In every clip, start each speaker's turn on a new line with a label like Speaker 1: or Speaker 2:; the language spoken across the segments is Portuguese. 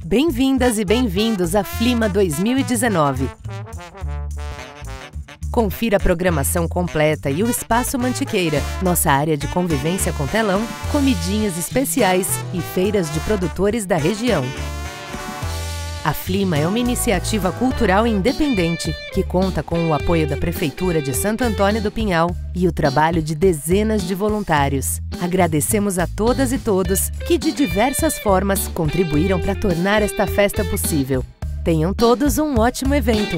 Speaker 1: Bem-vindas e bem-vindos à Flima 2019. Confira a programação completa e o Espaço Mantiqueira, nossa área de convivência com telão, comidinhas especiais e feiras de produtores da região. A Flima é uma iniciativa cultural independente que conta com o apoio da Prefeitura de Santo Antônio do Pinhal e o trabalho de dezenas de voluntários. Agradecemos a todas e todos que, de diversas formas, contribuíram para tornar esta festa possível. Tenham todos um ótimo evento!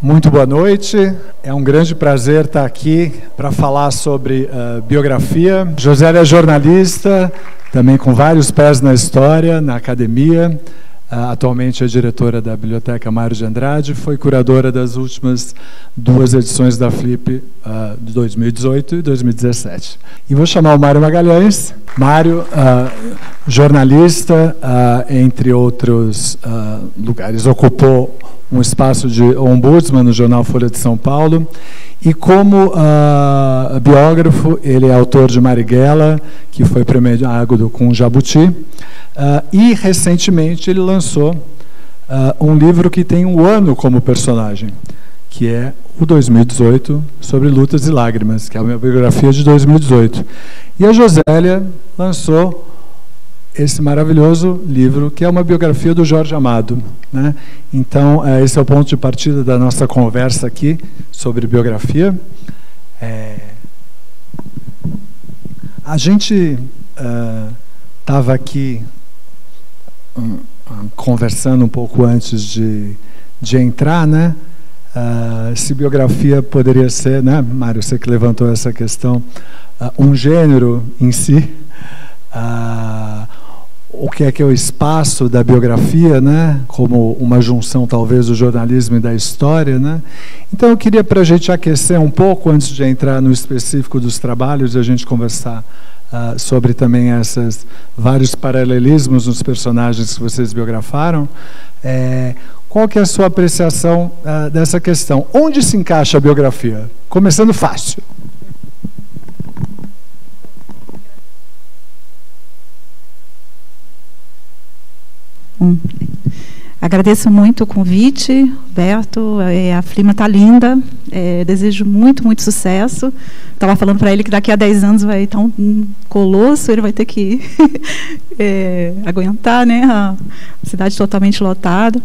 Speaker 2: Muito boa noite, é um grande prazer estar aqui para falar sobre biografia. Josélia é jornalista, também com vários pés na história, na academia. Atualmente é diretora da Biblioteca Mário de Andrade, foi curadora das últimas 2 edições da Flip de 2018 e 2017. E vou chamar o Mário Magalhães. Mário, jornalista, entre outros lugares, ocupou um espaço de ombudsman no jornal Folha de São Paulo, e como biógrafo, ele é autor de Marighella, que foi premiado com Jabuti, e recentemente ele lançou um livro que tem um ano como personagem, que é o 2018, sobre Lutas e Lágrimas, que é a minha biografia de 2018. E a Josélia lançou esse maravilhoso livro, que é uma biografia do Jorge Amado, né? Então, esse é o ponto de partida da nossa conversa aqui sobre biografia. A gente estava aqui conversando um pouco antes de entrar, né? Se biografia poderia ser, né, Mário, você que levantou essa questão, um gênero em si, o que é o espaço da biografia, né, como uma junção talvez do jornalismo e da história, né? Então eu queria, para a gente aquecer um pouco antes de entrar no específico dos trabalhos e a gente conversar sobre também esses vários paralelismos nos personagens que vocês biografaram, qual que é a sua apreciação dessa questão? Onde se encaixa a biografia? Começando fácil.
Speaker 3: Agradeço muito o convite, Roberto. A Flima está linda, desejo muito, muito sucesso. Estava falando para ele que daqui a 10 anos vai estar um colosso, ele vai ter que aguentar, né, a cidade totalmente lotada.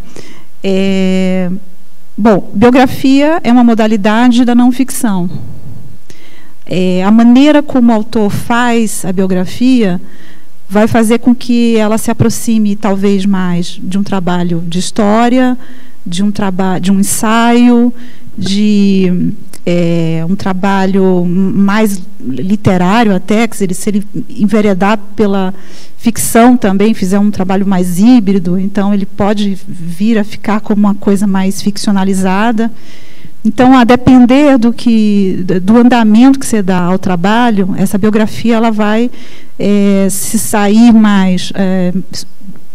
Speaker 3: Bom, biografia é uma modalidade da não ficção. A maneira como o autor faz a biografia vai fazer com que ela se aproxime talvez mais de um trabalho de história, de um ensaio, de um trabalho mais literário até, que se ele enveredar pela ficção também, fizer um trabalho mais híbrido, então ele pode vir a ficar como uma coisa mais ficcionalizada. Então, a depender do andamento que você dá ao trabalho, essa biografia ela vai se sair mais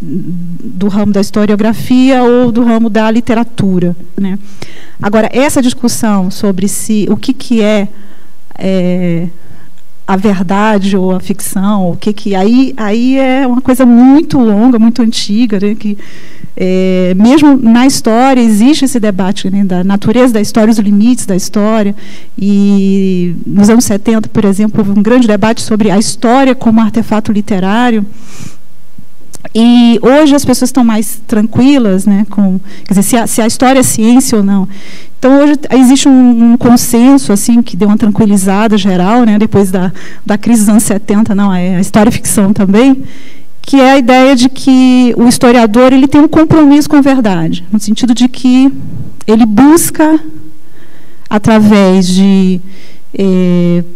Speaker 3: do ramo da historiografia ou do ramo da literatura, né? Agora, essa discussão sobre o que é a verdade ou a ficção, aí é uma coisa muito longa, muito antiga, né, que mesmo na história existe esse debate, né, da natureza da história, os limites da história, e nos anos 70, por exemplo, houve um grande debate sobre a história como artefato literário. E hoje as pessoas estão mais tranquilas, né, quer dizer, se a história é ciência ou não. Então, hoje existe um consenso assim, que deu uma tranquilizada geral, né, depois da crise dos anos 70, não, a história é ficção também, que é a ideia de que o historiador ele tem um compromisso com a verdade, no sentido de que ele busca, através de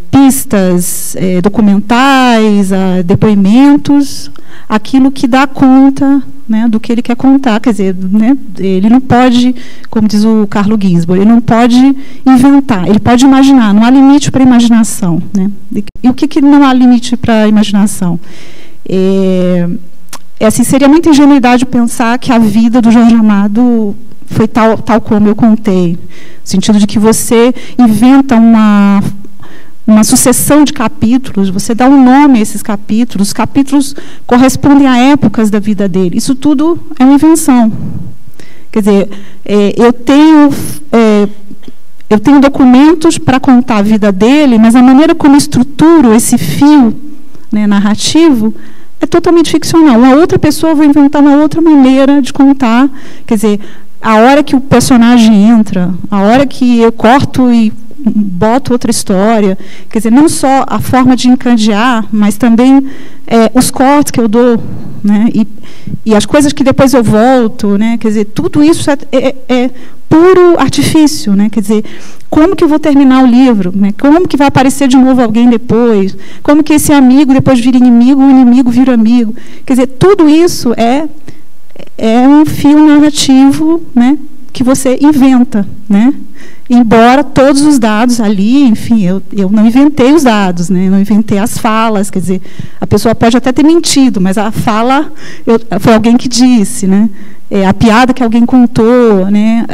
Speaker 3: pistas documentais, depoimentos, aquilo que dá conta, né, do que ele quer contar. Quer dizer, né, ele não pode, como diz o Carlo Ginzburg, ele não pode inventar, ele pode imaginar, não há limite para a imaginação, né? E o que não há limite para a imaginação? Assim, seria muita ingenuidade pensar que a vida do Jorge Amado foi tal como eu contei, no sentido de que você inventa uma sucessão de capítulos, você dá um nome a esses capítulos, os capítulos correspondem a épocas da vida dele. Isso tudo é uma invenção. Quer dizer, eu tenho documentos para contar a vida dele, mas a maneira como estruturo esse fio, né, narrativo é totalmente ficcional. Uma outra pessoa vai inventar uma outra maneira de contar. Quer dizer, a hora que o personagem entra, a hora que eu corto e boto outra história, quer dizer, não só a forma de encandear, mas também os cortes que eu dou, né, e as coisas que depois eu volto, né, quer dizer, tudo isso é puro artifício, né, quer dizer, como que eu vou terminar o livro, né, como que vai aparecer de novo alguém depois, como que esse amigo depois vira inimigo, o inimigo vira amigo, quer dizer, tudo isso é um fio narrativo, né, que você inventa, né? Embora todos os dados ali, enfim, eu não inventei os dados, né? Eu não inventei as falas, quer dizer, a pessoa pode até ter mentido, mas a fala foi alguém que disse, né? A piada que alguém contou, né?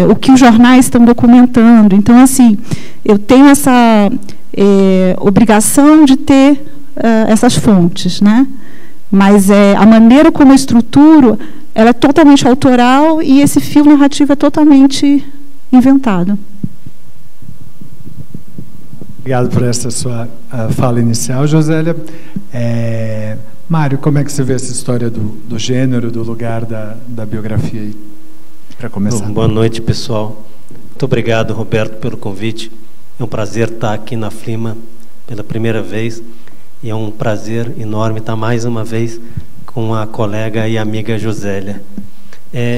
Speaker 3: O que os jornais estão documentando. Então, assim, eu tenho essa obrigação de ter essas fontes, né? Mas a maneira como eu estruturo, ela é totalmente autoral e esse fio narrativo é totalmente inventado.
Speaker 2: Obrigado por essa sua fala inicial, Josélia. Mário, como é que você vê essa história do gênero, do lugar da biografia aí, para começar?
Speaker 4: Boa noite, pessoal. Muito obrigado, Roberto, pelo convite. É um prazer estar aqui na Flima pela primeira vez. E é um prazer enorme estar mais uma vez com a colega e amiga Josélia.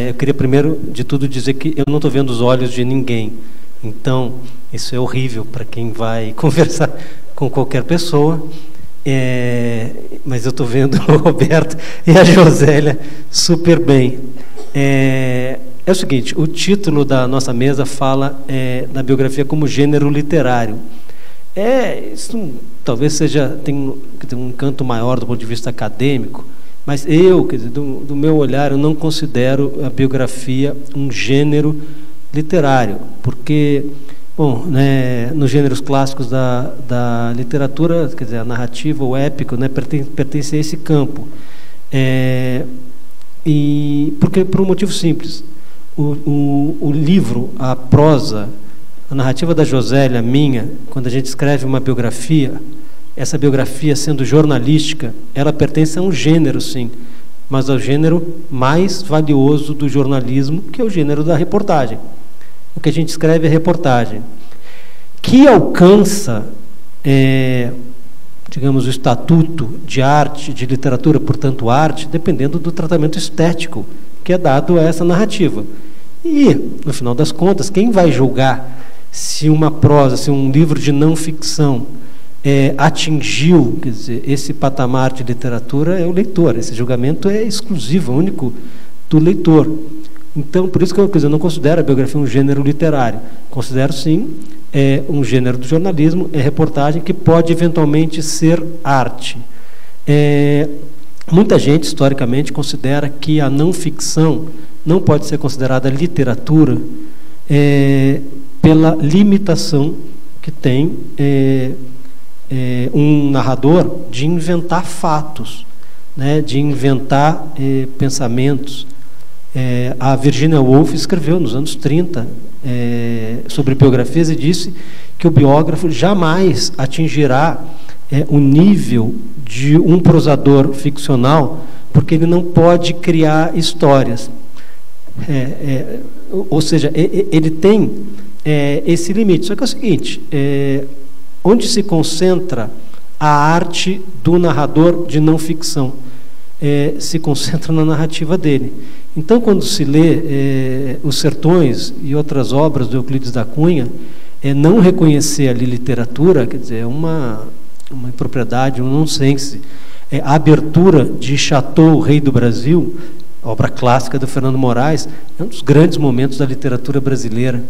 Speaker 4: Eu queria, primeiro de tudo, dizer que eu não estou vendo os olhos de ninguém. Então, isso é horrível para quem vai conversar com qualquer pessoa. Mas eu estou vendo o Roberto e a Josélia super bem. É o seguinte, o título da nossa mesa fala da biografia como gênero literário. Isso talvez tenha um canto maior do ponto de vista acadêmico, mas eu, quer dizer, do meu olhar, eu não considero a biografia um gênero literário, porque, bom, né, nos gêneros clássicos da literatura, quer dizer, a narrativa, o épico, né, pertence a esse campo. Porque, por um motivo simples, o livro, a prosa, a narrativa da Josélia, minha, quando a gente escreve uma biografia, essa biografia, sendo jornalística, ela pertence a um gênero, sim, mas ao gênero mais valioso do jornalismo, que é o gênero da reportagem. O que a gente escreve é reportagem, que alcança, digamos, o estatuto de arte, de literatura, portanto arte, dependendo do tratamento estético que é dado a essa narrativa. E, no final das contas, quem vai julgar se uma prosa, se um livro de não ficção atingiu, quer dizer, esse patamar de literatura, é o leitor. Esse julgamento é exclusivo, único do leitor. Então, por isso que eu não considero a biografia um gênero literário. Considero, sim, um gênero do jornalismo, reportagem, que pode eventualmente ser arte. Muita gente, historicamente, considera que a não ficção não pode ser considerada literatura, pela limitação que tem um narrador de inventar fatos, né, de inventar pensamentos. A Virginia Woolf escreveu nos anos 30 sobre biografias e disse que o biógrafo jamais atingirá o nível de um prosador ficcional, porque ele não pode criar histórias. Ou seja, ele tem esse limite. Só que é o seguinte, onde se concentra a arte do narrador de não ficção? Se concentra na narrativa dele. Então, quando se lê Os Sertões e outras obras do Euclides da Cunha, não reconhecer ali literatura, quer dizer, é uma impropriedade, um nonsense. A abertura de Chateau, o Rei do Brasil, obra clássica do Fernando Moraes, é um dos grandes momentos da literatura brasileira.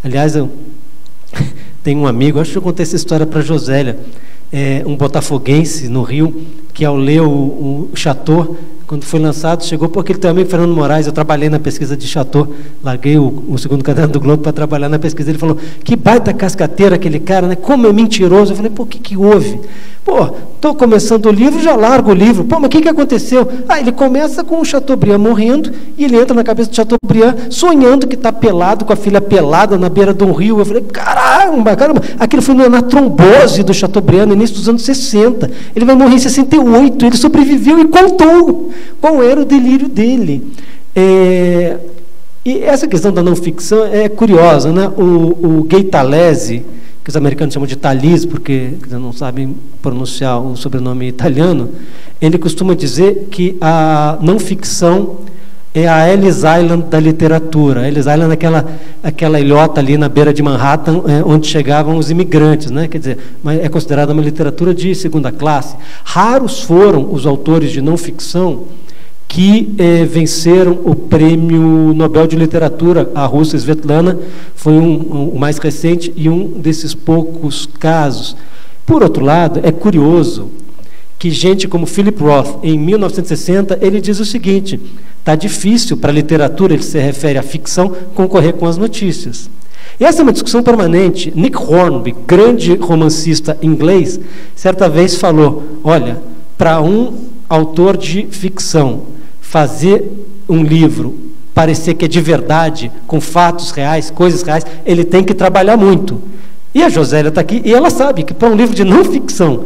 Speaker 4: Aliás, eu tenho um amigo, acho que eu contei essa história para a Josélia, um botafoguense no Rio, que ao ler o Chateau, quando foi lançado, chegou, pô, aquele teu amigo Fernando Moraes, eu trabalhei na pesquisa de Chateau, larguei o segundo caderno do Globo para trabalhar na pesquisa. Ele falou, que baita cascateiro aquele cara, né? Como é mentiroso. Eu falei, pô, o que houve? Pô, estou começando o livro, já largo o livro. Pô, mas o que aconteceu? Ah, ele começa com o Chateaubriand morrendo, e ele entra na cabeça do Chateaubriand sonhando que está pelado, com a filha pelada na beira de um rio. Eu falei, caramba, aquilo foi na trombose do Chateaubriand, no início dos anos 60. Ele vai morrer em 68, ele sobreviveu e contou qual era o delírio dele. E essa questão da não ficção é curiosa, né? O Gay Talese, que os americanos chamam de Talese, porque não sabem pronunciar o sobrenome italiano, ele costuma dizer que a não ficção é a Ellis Island da literatura. Ellis Island é aquela ilhota ali na beira de Manhattan, onde chegavam os imigrantes, né? Quer dizer, é considerada uma literatura de segunda classe. Raros foram os autores de não ficção que venceram o Prêmio Nobel de Literatura. A russa Svetlana foi o mais recente e um desses poucos casos. Por outro lado, é curioso que gente como Philip Roth, em 1960, ele diz o seguinte: está difícil para a literatura, ele se refere à ficção, concorrer com as notícias. E essa é uma discussão permanente. Nick Hornby, grande romancista inglês, certa vez falou, olha, para um autor de ficção fazer um livro parecer que é de verdade, com fatos reais, coisas reais, ele tem que trabalhar muito. E a Josélia está aqui, e ela sabe que para um livro de não ficção,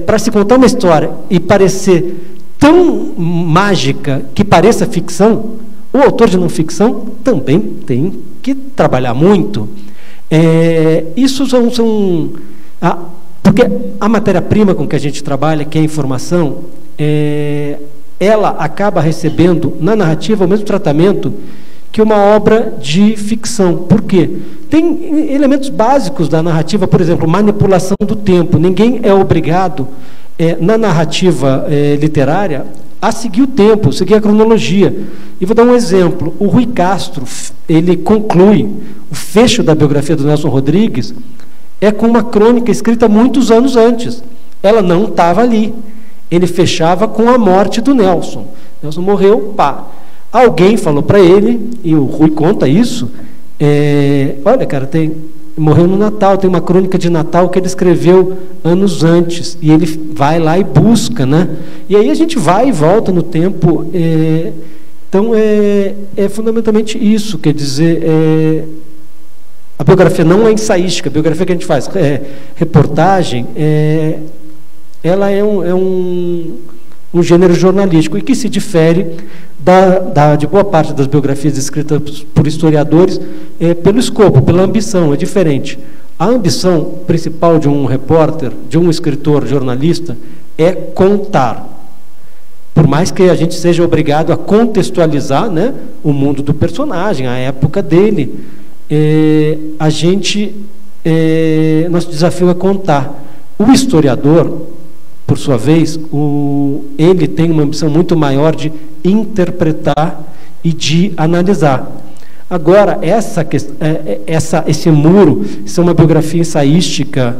Speaker 4: para se contar uma história e parecer tão mágica que pareça ficção, o autor de não ficção também tem que trabalhar muito. Isso porque a matéria-prima com que a gente trabalha, que é a informação, ela acaba recebendo na narrativa o mesmo tratamento que uma obra de ficção. Por quê? Tem elementos básicos da narrativa, por exemplo, manipulação do tempo. Ninguém é obrigado, na narrativa literária, a seguir o tempo, seguir a cronologia. E vou dar um exemplo. O Rui Castro, ele conclui o fecho da biografia do Nelson Rodrigues com uma crônica escrita muitos anos antes. Ela não estava ali. Ele fechava com a morte do Nelson. Nelson morreu, pá. Alguém falou para ele, e o Rui conta isso, olha, cara, morreu no Natal, tem uma crônica de Natal que ele escreveu anos antes, e ele vai lá e busca, né? E aí a gente vai e volta no tempo. Então, é fundamentalmente isso, quer dizer, a biografia não é ensaística, a biografia que a gente faz, reportagem, ela é um gênero jornalístico e que se difere de boa parte das biografias escritas por historiadores pelo escopo, pela ambição, é diferente. A ambição principal de um repórter, de um escritor jornalista, é contar. Por mais que a gente seja obrigado a contextualizar, né, o mundo do personagem, a época dele, nosso desafio é contar. O historiador, por sua vez, ele tem uma ambição muito maior de interpretar e de analisar. Agora, esse muro, isso é uma biografia ensaística,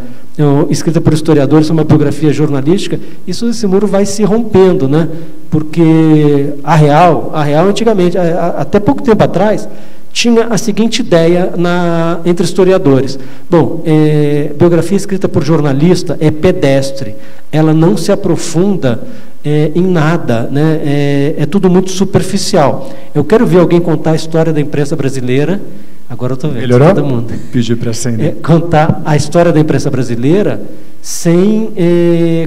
Speaker 4: escrita por historiadores, isso é uma biografia jornalística, esse muro vai se rompendo, né? Porque a Real antigamente, até pouco tempo atrás, tinha a seguinte ideia entre historiadores. Bom, biografia escrita por jornalista é pedestre, ela não se aprofunda em nada, né? É tudo muito superficial. Eu quero ver alguém contar a história da imprensa brasileira, agora eu estou vendo,
Speaker 2: melhorou?
Speaker 4: Todo mundo.
Speaker 2: Pedir para acender.
Speaker 4: Contar a história da imprensa brasileira sem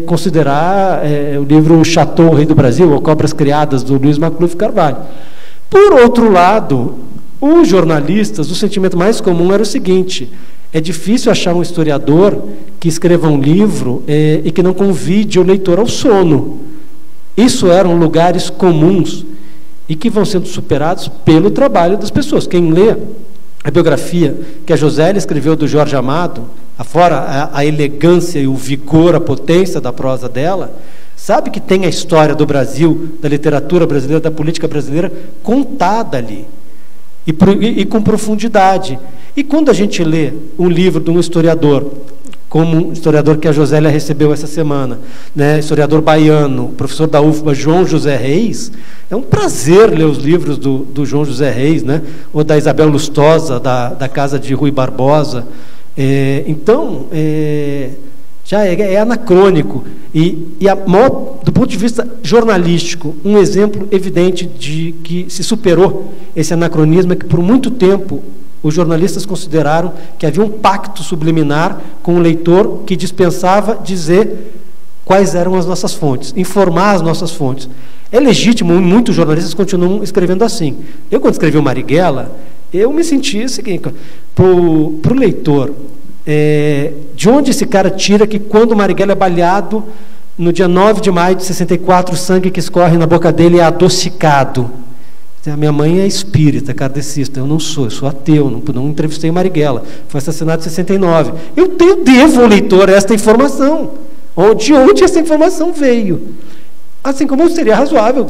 Speaker 4: considerar o livro Chateau, o Rei do Brasil, ou Cobras Criadas, do Luiz Macluf Carvalho. Por outro lado, os jornalistas, o sentimento mais comum era o seguinte: é difícil achar um historiador que escreva um livro e que não convide o leitor ao sono. Isso eram lugares comuns e que vão sendo superados pelo trabalho das pessoas. Quem lê a biografia que a Josélia escreveu do Jorge Amado, afora a elegância e o vigor, a potência da prosa dela, sabe que tem a história do Brasil, da literatura brasileira, da política brasileira contada ali. E com profundidade. E quando a gente lê um livro de um historiador como um historiador que a Josélia recebeu essa semana, né, historiador baiano, professor da UFBA, João José Reis. É um prazer ler os livros do João José Reis, né, ou da Isabel Lustosa, da casa de Rui Barbosa. Então, já é anacrônico. Do ponto de vista jornalístico, um exemplo evidente de que se superou esse anacronismo é que, por muito tempo, os jornalistas consideraram que havia um pacto subliminar com o leitor que dispensava dizer quais eram as nossas fontes, informar as nossas fontes. É legítimo, muitos jornalistas continuam escrevendo assim. Eu, quando escrevi o Marighella, eu me senti o seguinte, para o leitor, de onde esse cara tira que quando o Marighella é baleado, no dia 9 de maio de 64, o sangue que escorre na boca dele é adocicado. A minha mãe é espírita, kardecista, eu sou ateu, não entrevistei o Marighella, foi assassinado em 69. Eu devo ao leitor esta informação. De onde essa informação veio? Assim como seria razoável,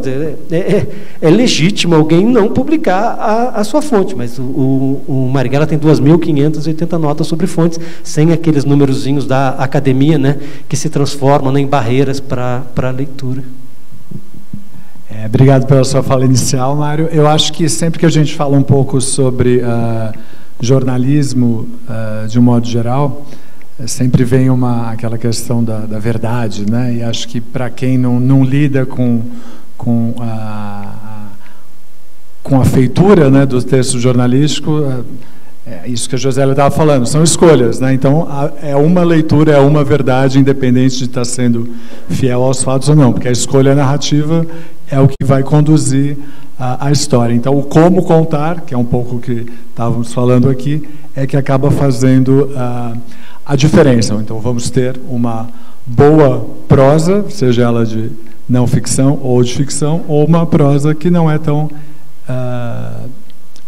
Speaker 4: é legítimo alguém não publicar a sua fonte, mas o Marighella tem 2.580 notas sobre fontes, sem aqueles numerozinhos da academia, né, que se transformam em barreiras para a leitura.
Speaker 2: Obrigado pela sua fala inicial, Mário. Eu acho que sempre que a gente fala um pouco sobre jornalismo, de um modo geral, sempre vem aquela questão da verdade, né? E acho que para quem não lida com a feitura, né, do texto jornalístico, é isso que a Josélia estava falando, são escolhas, né? Então, é uma leitura, é uma verdade, independente de estar sendo fiel aos fatos ou não, porque a escolha narrativa é o que vai conduzir a história. Então, o como contar, que é um pouco o que estávamos falando aqui, é que acaba fazendo a diferença. Então, vamos ter uma boa prosa, seja ela de não ficção ou de ficção, ou uma prosa que não é tão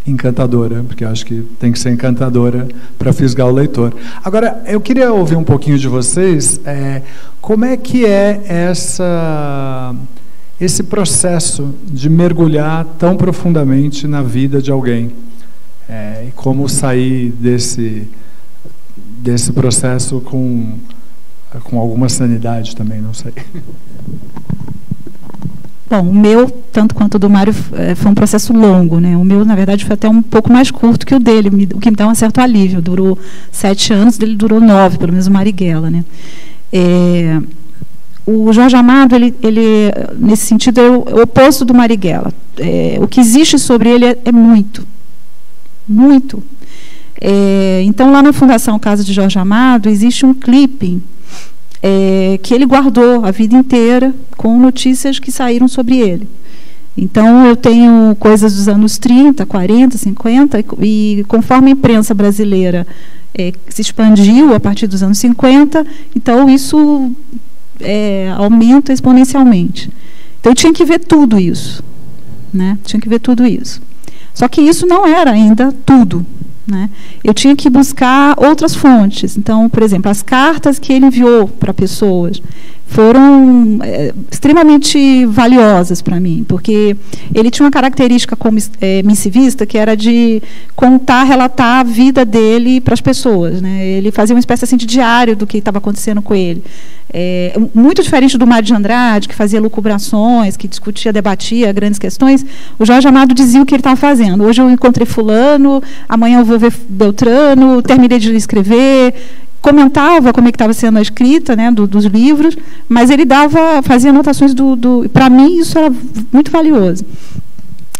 Speaker 2: encantadora, porque eu acho que tem que ser encantadora para fisgar o leitor. Agora, eu queria ouvir um pouquinho de vocês, como é que é esse processo de mergulhar tão profundamente na vida de alguém, e como sair desse processo com alguma sanidade também, não sei.
Speaker 3: Bom, o meu, tanto quanto o do Mário, foi um processo longo, né? O meu, na verdade, foi até um pouco mais curto que o dele, o que me dá um certo alívio. Durou 7 anos, dele durou 9, pelo menos o Marighella, né? O Jorge Amado, ele nesse sentido, é o oposto do Marighella. O que existe sobre ele é muito. Muito. Então, lá na Fundação Casa de Jorge Amado, existe um clipping que ele guardou a vida inteira com notícias que saíram sobre ele. Então, eu tenho coisas dos anos 30, 40, 50, e conforme a imprensa brasileira se expandiu a partir dos anos 50, então isso aumenta exponencialmente. Então, eu tinha que ver tudo isso, né? Tinha que ver tudo isso. Só que isso não era ainda tudo, né? Eu tinha que buscar outras fontes. Então, por exemplo, as cartas que ele enviou para pessoas foram extremamente valiosas para mim, porque ele tinha uma característica como missivista, que era de contar, relatar a vida dele para as pessoas, né? Ele fazia uma espécie assim de diário do que estava acontecendo com ele. Muito diferente do Mário de Andrade, que fazia lucubrações, que discutia, debatia grandes questões. O Jorge Amado dizia o que ele estava fazendo. Hoje eu encontrei fulano, amanhã eu vou ver Beltrano, terminei de escrever, comentava como é que estava sendo a escrita, né, dos livros, mas ele fazia anotações para mim isso era muito valioso,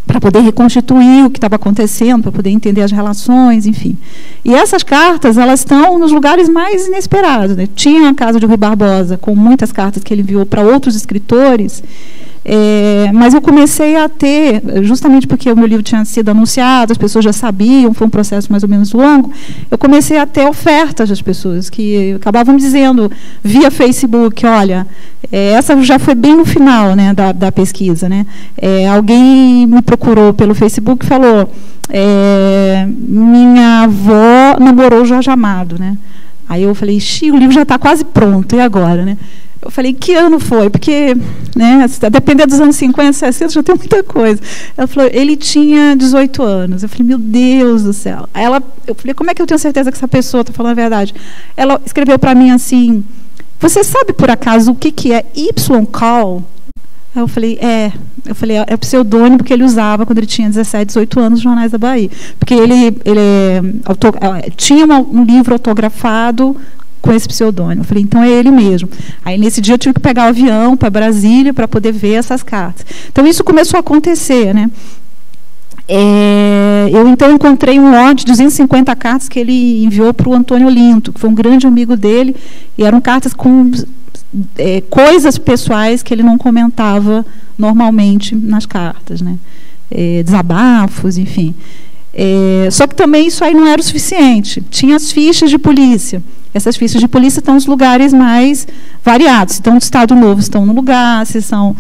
Speaker 3: para poder reconstituir o que estava acontecendo, para poder entender as relações, enfim. E essas cartas, elas estão nos lugares mais inesperados, né? Tinha a casa de Rui Barbosa, com muitas cartas que ele enviou para outros escritores, mas eu comecei a ter, justamente porque o meu livro tinha sido anunciado, as pessoas já sabiam, foi um processo mais ou menos longo, eu comecei a ter ofertas das pessoas que acabavam me dizendo via Facebook, olha, essa já foi bem no final, né, da pesquisa, né? Alguém me procurou pelo Facebook e falou, minha avó namorou o Jorge Amado, né? Aí eu falei, o livro já está quase pronto, e agora, né? Eu falei, que ano foi? Porque, né, dependendo dos anos 50, 60, já tem muita coisa. Ela falou, ele tinha 18 anos. Eu falei, meu Deus do céu. Eu falei, como é que eu tenho certeza que essa pessoa está falando a verdade? Ela escreveu para mim assim, você sabe, por acaso, o que é Y-Call? Aí eu falei, é pseudônimo que ele usava quando ele tinha 17, 18 anos nos jornais da Bahia. Porque ele tinha um livro autografado com esse pseudônimo. Eu falei, então é ele mesmo. Aí, nesse dia, eu tive que pegar o avião para Brasília para poder ver essas cartas. Então, isso começou a acontecer, né? Eu, então, encontrei um lote de 250 cartas que ele enviou para o Antônio Olinto, que foi um grande amigo dele, e eram cartas com coisas pessoais que ele não comentava normalmente nas cartas, né? Desabafos, enfim. Só que também isso aí não era o suficiente. Tinha as fichas de polícia. Essas fichas de polícia estão nos lugares mais variados. Se estão do Estado Novo, estão no lugar, se são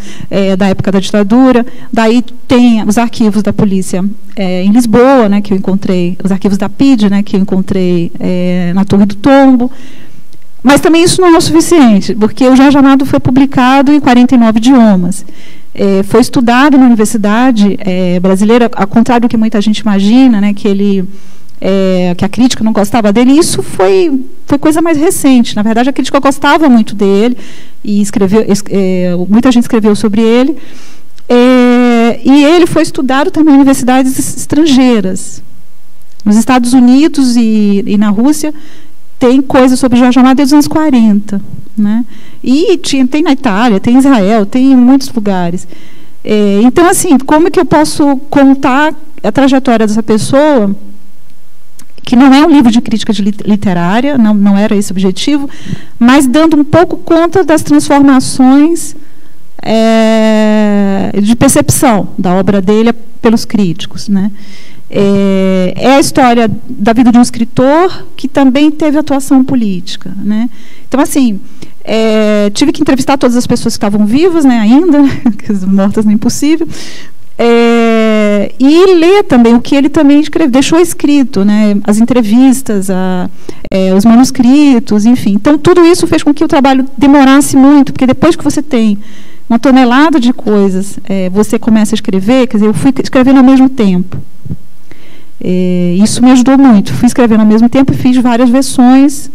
Speaker 3: da época da ditadura. Daí tem os arquivos da polícia em Lisboa, né, que eu encontrei, os arquivos da PID, né, que eu encontrei na Torre do Tombo. Mas também isso não é o suficiente, porque o Jorge Amado foi publicado em 49 idiomas. Foi estudado na universidade brasileira, ao contrário do que muita gente imagina, né, que a crítica não gostava dele. Isso foi coisa mais recente. Na verdade, a crítica gostava muito dele, e muita gente escreveu sobre ele. E ele foi estudado também em universidades estrangeiras. Nos Estados Unidos e na Rússia, tem coisas sobre Jorge Amado desde os anos 40. Né? E tem na Itália, tem em Israel, tem em muitos lugares. Então, assim, como é que eu posso contar a trajetória dessa pessoa, que não é um livro de crítica literária, não era esse o objetivo, mas dando um pouco conta das transformações de percepção da obra dele pelos críticos, né? É a história da vida de um escritor que também teve atuação política, né? Então, assim, tive que entrevistar todas as pessoas que estavam vivas, né, ainda, que as mortas não é impossível, e ler também o que ele também deixou escrito, né, as entrevistas, os manuscritos, enfim. Então, tudo isso fez com que o trabalho demorasse muito, porque depois que você tem uma tonelada de coisas, você começa a escrever, quer dizer, eu fui escrevendo ao mesmo tempo. Isso me ajudou muito. Fui escrevendo ao mesmo tempo e fiz várias versões,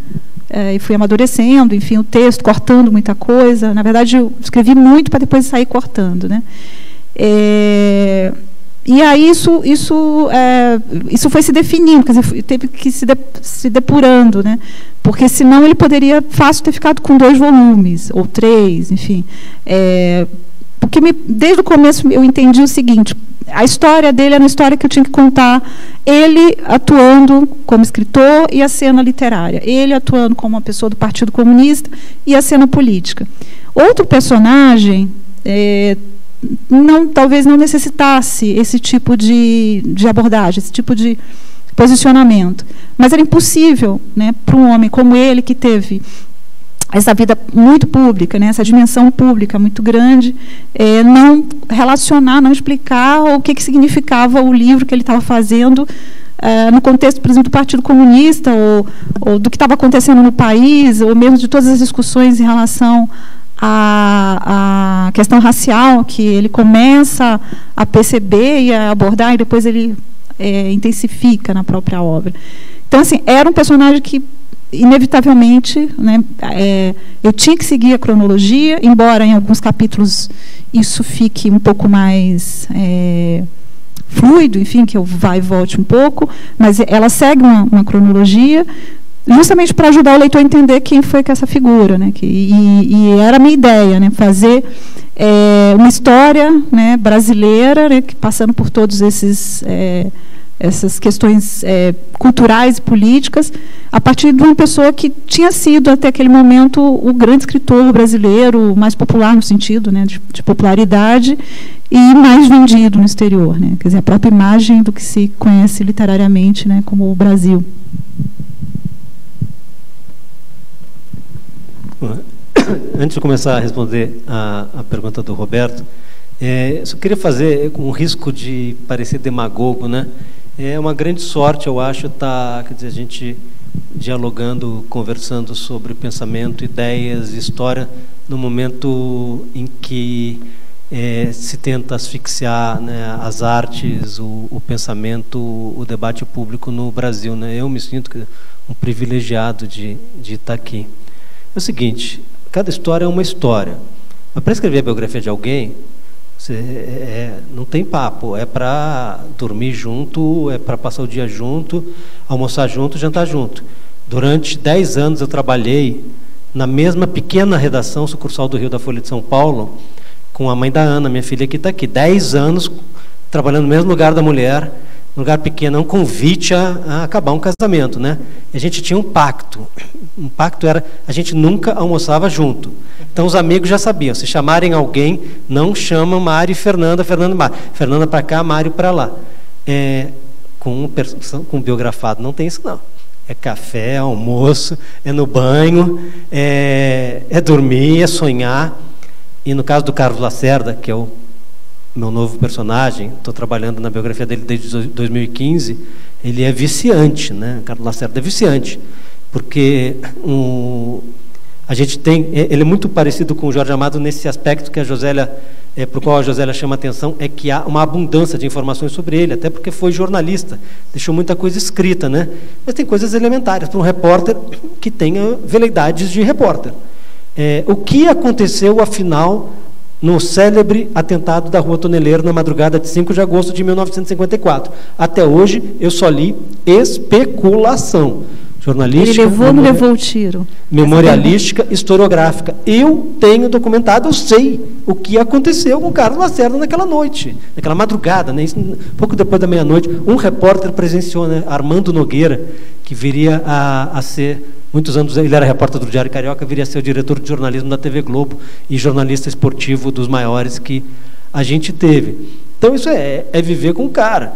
Speaker 3: e fui amadurecendo, enfim, o texto, cortando muita coisa. Na verdade, eu escrevi muito para depois sair cortando, né? E aí isso foi se definindo, quer dizer, teve que se depurando, né? Porque senão ele poderia fácil ter ficado com 2 volumes, ou 3, enfim. Porque desde o começo eu entendi o seguinte: a história dele era uma história que eu tinha que contar ele atuando como escritor e a cena literária, ele atuando como uma pessoa do Partido Comunista e a cena política. Outro personagem talvez não necessitasse esse tipo de abordagem, esse tipo de posicionamento. Mas era impossível, né, para um homem como ele, que teve essa vida muito pública, né, essa dimensão pública muito grande, não relacionar, não explicar o que significava o livro que ele estava fazendo no contexto, por exemplo, do Partido Comunista, ou do que estava acontecendo no país, ou mesmo de todas as discussões em relação à questão racial, que ele começa a perceber e a abordar, e depois ele intensifica na própria obra. Então, assim, era um personagem que, inevitavelmente, né, eu tinha que seguir a cronologia, embora em alguns capítulos isso fique um pouco mais fluido, enfim, que eu vá e volte um pouco, mas ela segue uma cronologia, justamente para ajudar o leitor a entender quem foi essa figura, né, e era a minha ideia, né, fazer uma história, né, brasileira, né, passando por todos essas questões culturais e políticas, a partir de uma pessoa que tinha sido, até aquele momento, o grande escritor brasileiro, mais popular no sentido, né, de popularidade, e mais vendido no exterior, né, quer dizer, a própria imagem do que se conhece literariamente, né, como o Brasil.
Speaker 4: Antes de começar a responder a pergunta do Roberto, só queria fazer, com o risco de parecer demagogo, né? É uma grande sorte, eu acho, quer dizer, a gente dialogando, conversando sobre pensamento, ideias, história, no momento em que se tenta asfixiar, né, as artes, o pensamento, o debate público no Brasil, né? Eu me sinto um privilegiado de estar aqui. É o seguinte, cada história é uma história. Mas para escrever a biografia de alguém, não tem papo, é para dormir junto, é para passar o dia junto, almoçar junto, jantar junto. Durante 10 anos eu trabalhei na mesma pequena redação sucursal do Rio da Folha de São Paulo, com a mãe da Ana, minha filha que está aqui. 10 anos trabalhando no mesmo lugar da mulher, um lugar pequeno, um convite a acabar um casamento, né? E a gente tinha um pacto. Um pacto era, a gente nunca almoçava junto. Então os amigos já sabiam, se chamarem alguém, não chamam Mário e Fernanda, Fernanda para cá, Mário para lá. Com biografado não tem isso não. É café, é almoço, é no banho, é dormir, é sonhar. E no caso do Carlos Lacerda, que é o meu novo personagem, estou trabalhando na biografia dele desde 2015, ele é viciante, né? Carlos Lacerda é viciante, porque a gente tem, ele é muito parecido com o Jorge Amado nesse aspecto que a Josélia, para o qual a Josélia chama atenção, é que há uma abundância de informações sobre ele, até porque foi jornalista, deixou muita coisa escrita, né? Mas tem coisas elementares para um repórter que tenha veleidades de repórter. O que aconteceu, afinal, no célebre atentado da Rua Toneleiro na madrugada de 5 de agosto de 1954. Até hoje, eu só li especulação jornalística.
Speaker 3: Ele levou ou não levou o tiro?
Speaker 4: Memorialística, historiográfica. Eu tenho documentado, eu sei o que aconteceu com o Carlos Lacerda naquela noite, naquela madrugada, né? Pouco depois da meia-noite. Um repórter presenciou, né? Armando Nogueira, que viria a ser... Muitos anos ele era repórter do Diário Carioca, viria a ser o diretor de jornalismo da TV Globo e jornalista esportivo dos maiores que a gente teve. Então isso é viver com o cara,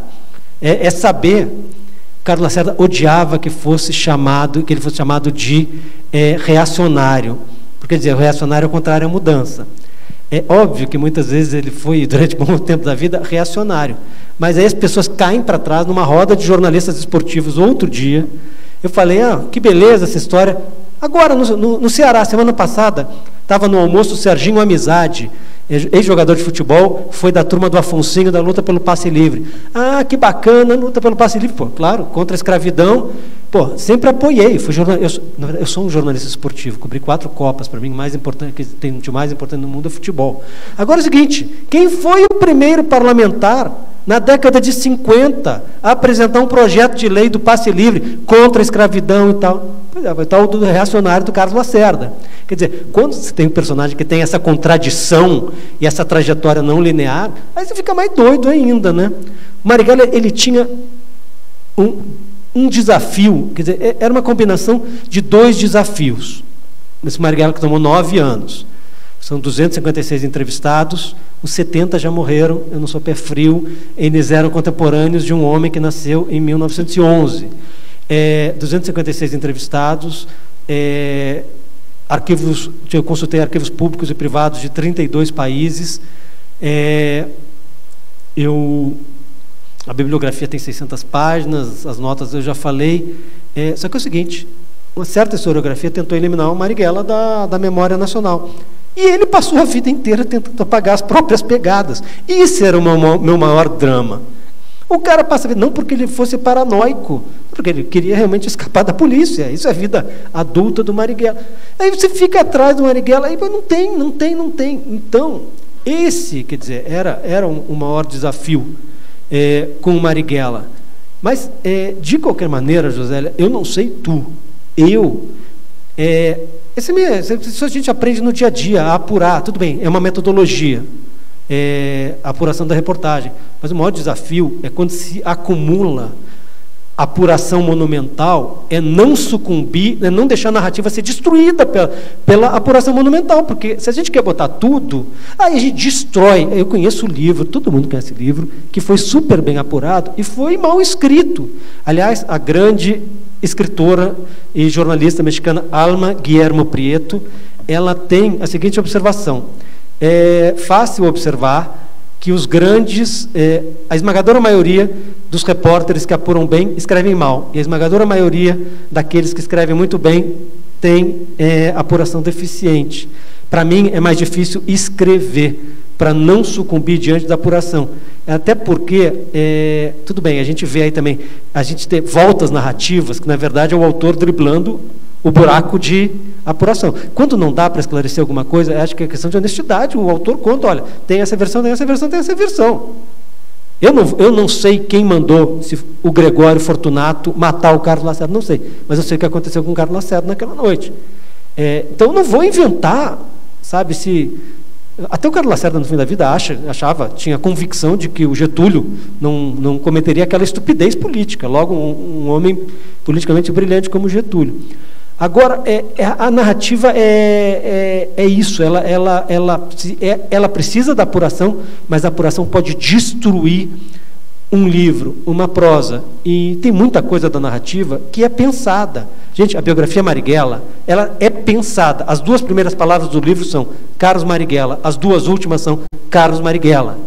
Speaker 4: é saber. Carlos Lacerda odiava que ele fosse chamado de reacionário, porque dizer, o reacionário é o contrário à mudança. É óbvio que muitas vezes ele foi, durante um bom tempo da vida, reacionário, mas aí as pessoas caem para trás numa roda de jornalistas esportivos outro dia. Eu falei, que beleza essa história. Agora, no Ceará, semana passada, estava no almoço o Serginho Amizade, ex-jogador de futebol, foi da turma do Afonsinho, da luta pelo passe livre. Que bacana, luta pelo passe livre. Pô, claro, contra a escravidão. Pô, sempre apoiei. Eu sou um jornalista esportivo, cobri 4 Copas, para mim, mais importante, que tem de mais importante no mundo é futebol. Agora é o seguinte, quem foi o primeiro parlamentar na década de 50, a apresentar um projeto de lei do passe livre contra a escravidão e tal? Vai estar o reacionário do Carlos Lacerda. Quer dizer, quando você tem um personagem que tem essa contradição e essa trajetória não linear, aí você fica mais doido ainda, né? O Marighella, ele tinha um desafio, quer dizer, era uma combinação de 2 desafios. Esse Marighella que tomou 9 anos. São 256 entrevistados, os 70 já morreram, eu não sou pé frio, eles eram contemporâneos de um homem que nasceu em 1911. 256 entrevistados, eu consultei arquivos públicos e privados de 32 países, a bibliografia tem 600 páginas, as notas eu já falei, só que é o seguinte, uma certa historiografia tentou eliminar o Marighella da memória nacional. E ele passou a vida inteira tentando apagar as próprias pegadas. Isso era o meu maior drama. O cara passa a vida, não porque ele fosse paranoico, porque ele queria realmente escapar da polícia. Isso é a vida adulta do Marighella. Aí você fica atrás do Marighella, aí não tem. Então, esse, quer dizer, era o maior desafio com o Marighella. Mas, de qualquer maneira, Josélia, eu não sei tu, isso a gente aprende no dia a dia, a apurar, tudo bem, é uma metodologia, a apuração da reportagem, mas o maior desafio é quando se acumula apuração monumental, é não sucumbir, é não deixar a narrativa ser destruída pela apuração monumental, porque se a gente quer botar tudo, aí a gente destrói. Eu conheço o livro, todo mundo conhece o livro, que foi super bem apurado e foi mal escrito. Aliás, a grande escritora e jornalista mexicana Alma Guillermo Prieto, ela tem a seguinte observação: é fácil observar que os grandes, a esmagadora maioria dos repórteres que apuram bem escrevem mal, e a esmagadora maioria daqueles que escrevem muito bem tem apuração deficiente. Para mim é mais difícil escrever, para não sucumbir diante da apuração. Até porque, tudo bem, a gente vê aí também, a gente tem voltas narrativas, que na verdade é o autor driblando o buraco de apuração. Quando não dá para esclarecer alguma coisa, acho que é questão de honestidade. O autor conta, olha, tem essa versão, tem essa versão, tem essa versão. Eu não sei quem mandou o Gregório Fortunato matar o Carlos Lacerda, não sei. Mas eu sei o que aconteceu com o Carlos Lacerda naquela noite. Então eu não vou inventar, sabe, até o Carlos Lacerda, no fim da vida, tinha convicção de que o Getúlio não cometeria aquela estupidez política, logo um homem politicamente brilhante como o Getúlio. Agora, a narrativa é isso, ela precisa da apuração, mas a apuração pode destruir um livro, uma prosa, e tem muita coisa da narrativa que é pensada. Gente, a biografia Marighella, ela é pensada. As 2 primeiras palavras do livro são Carlos Marighella, as 2 últimas são Carlos Marighella.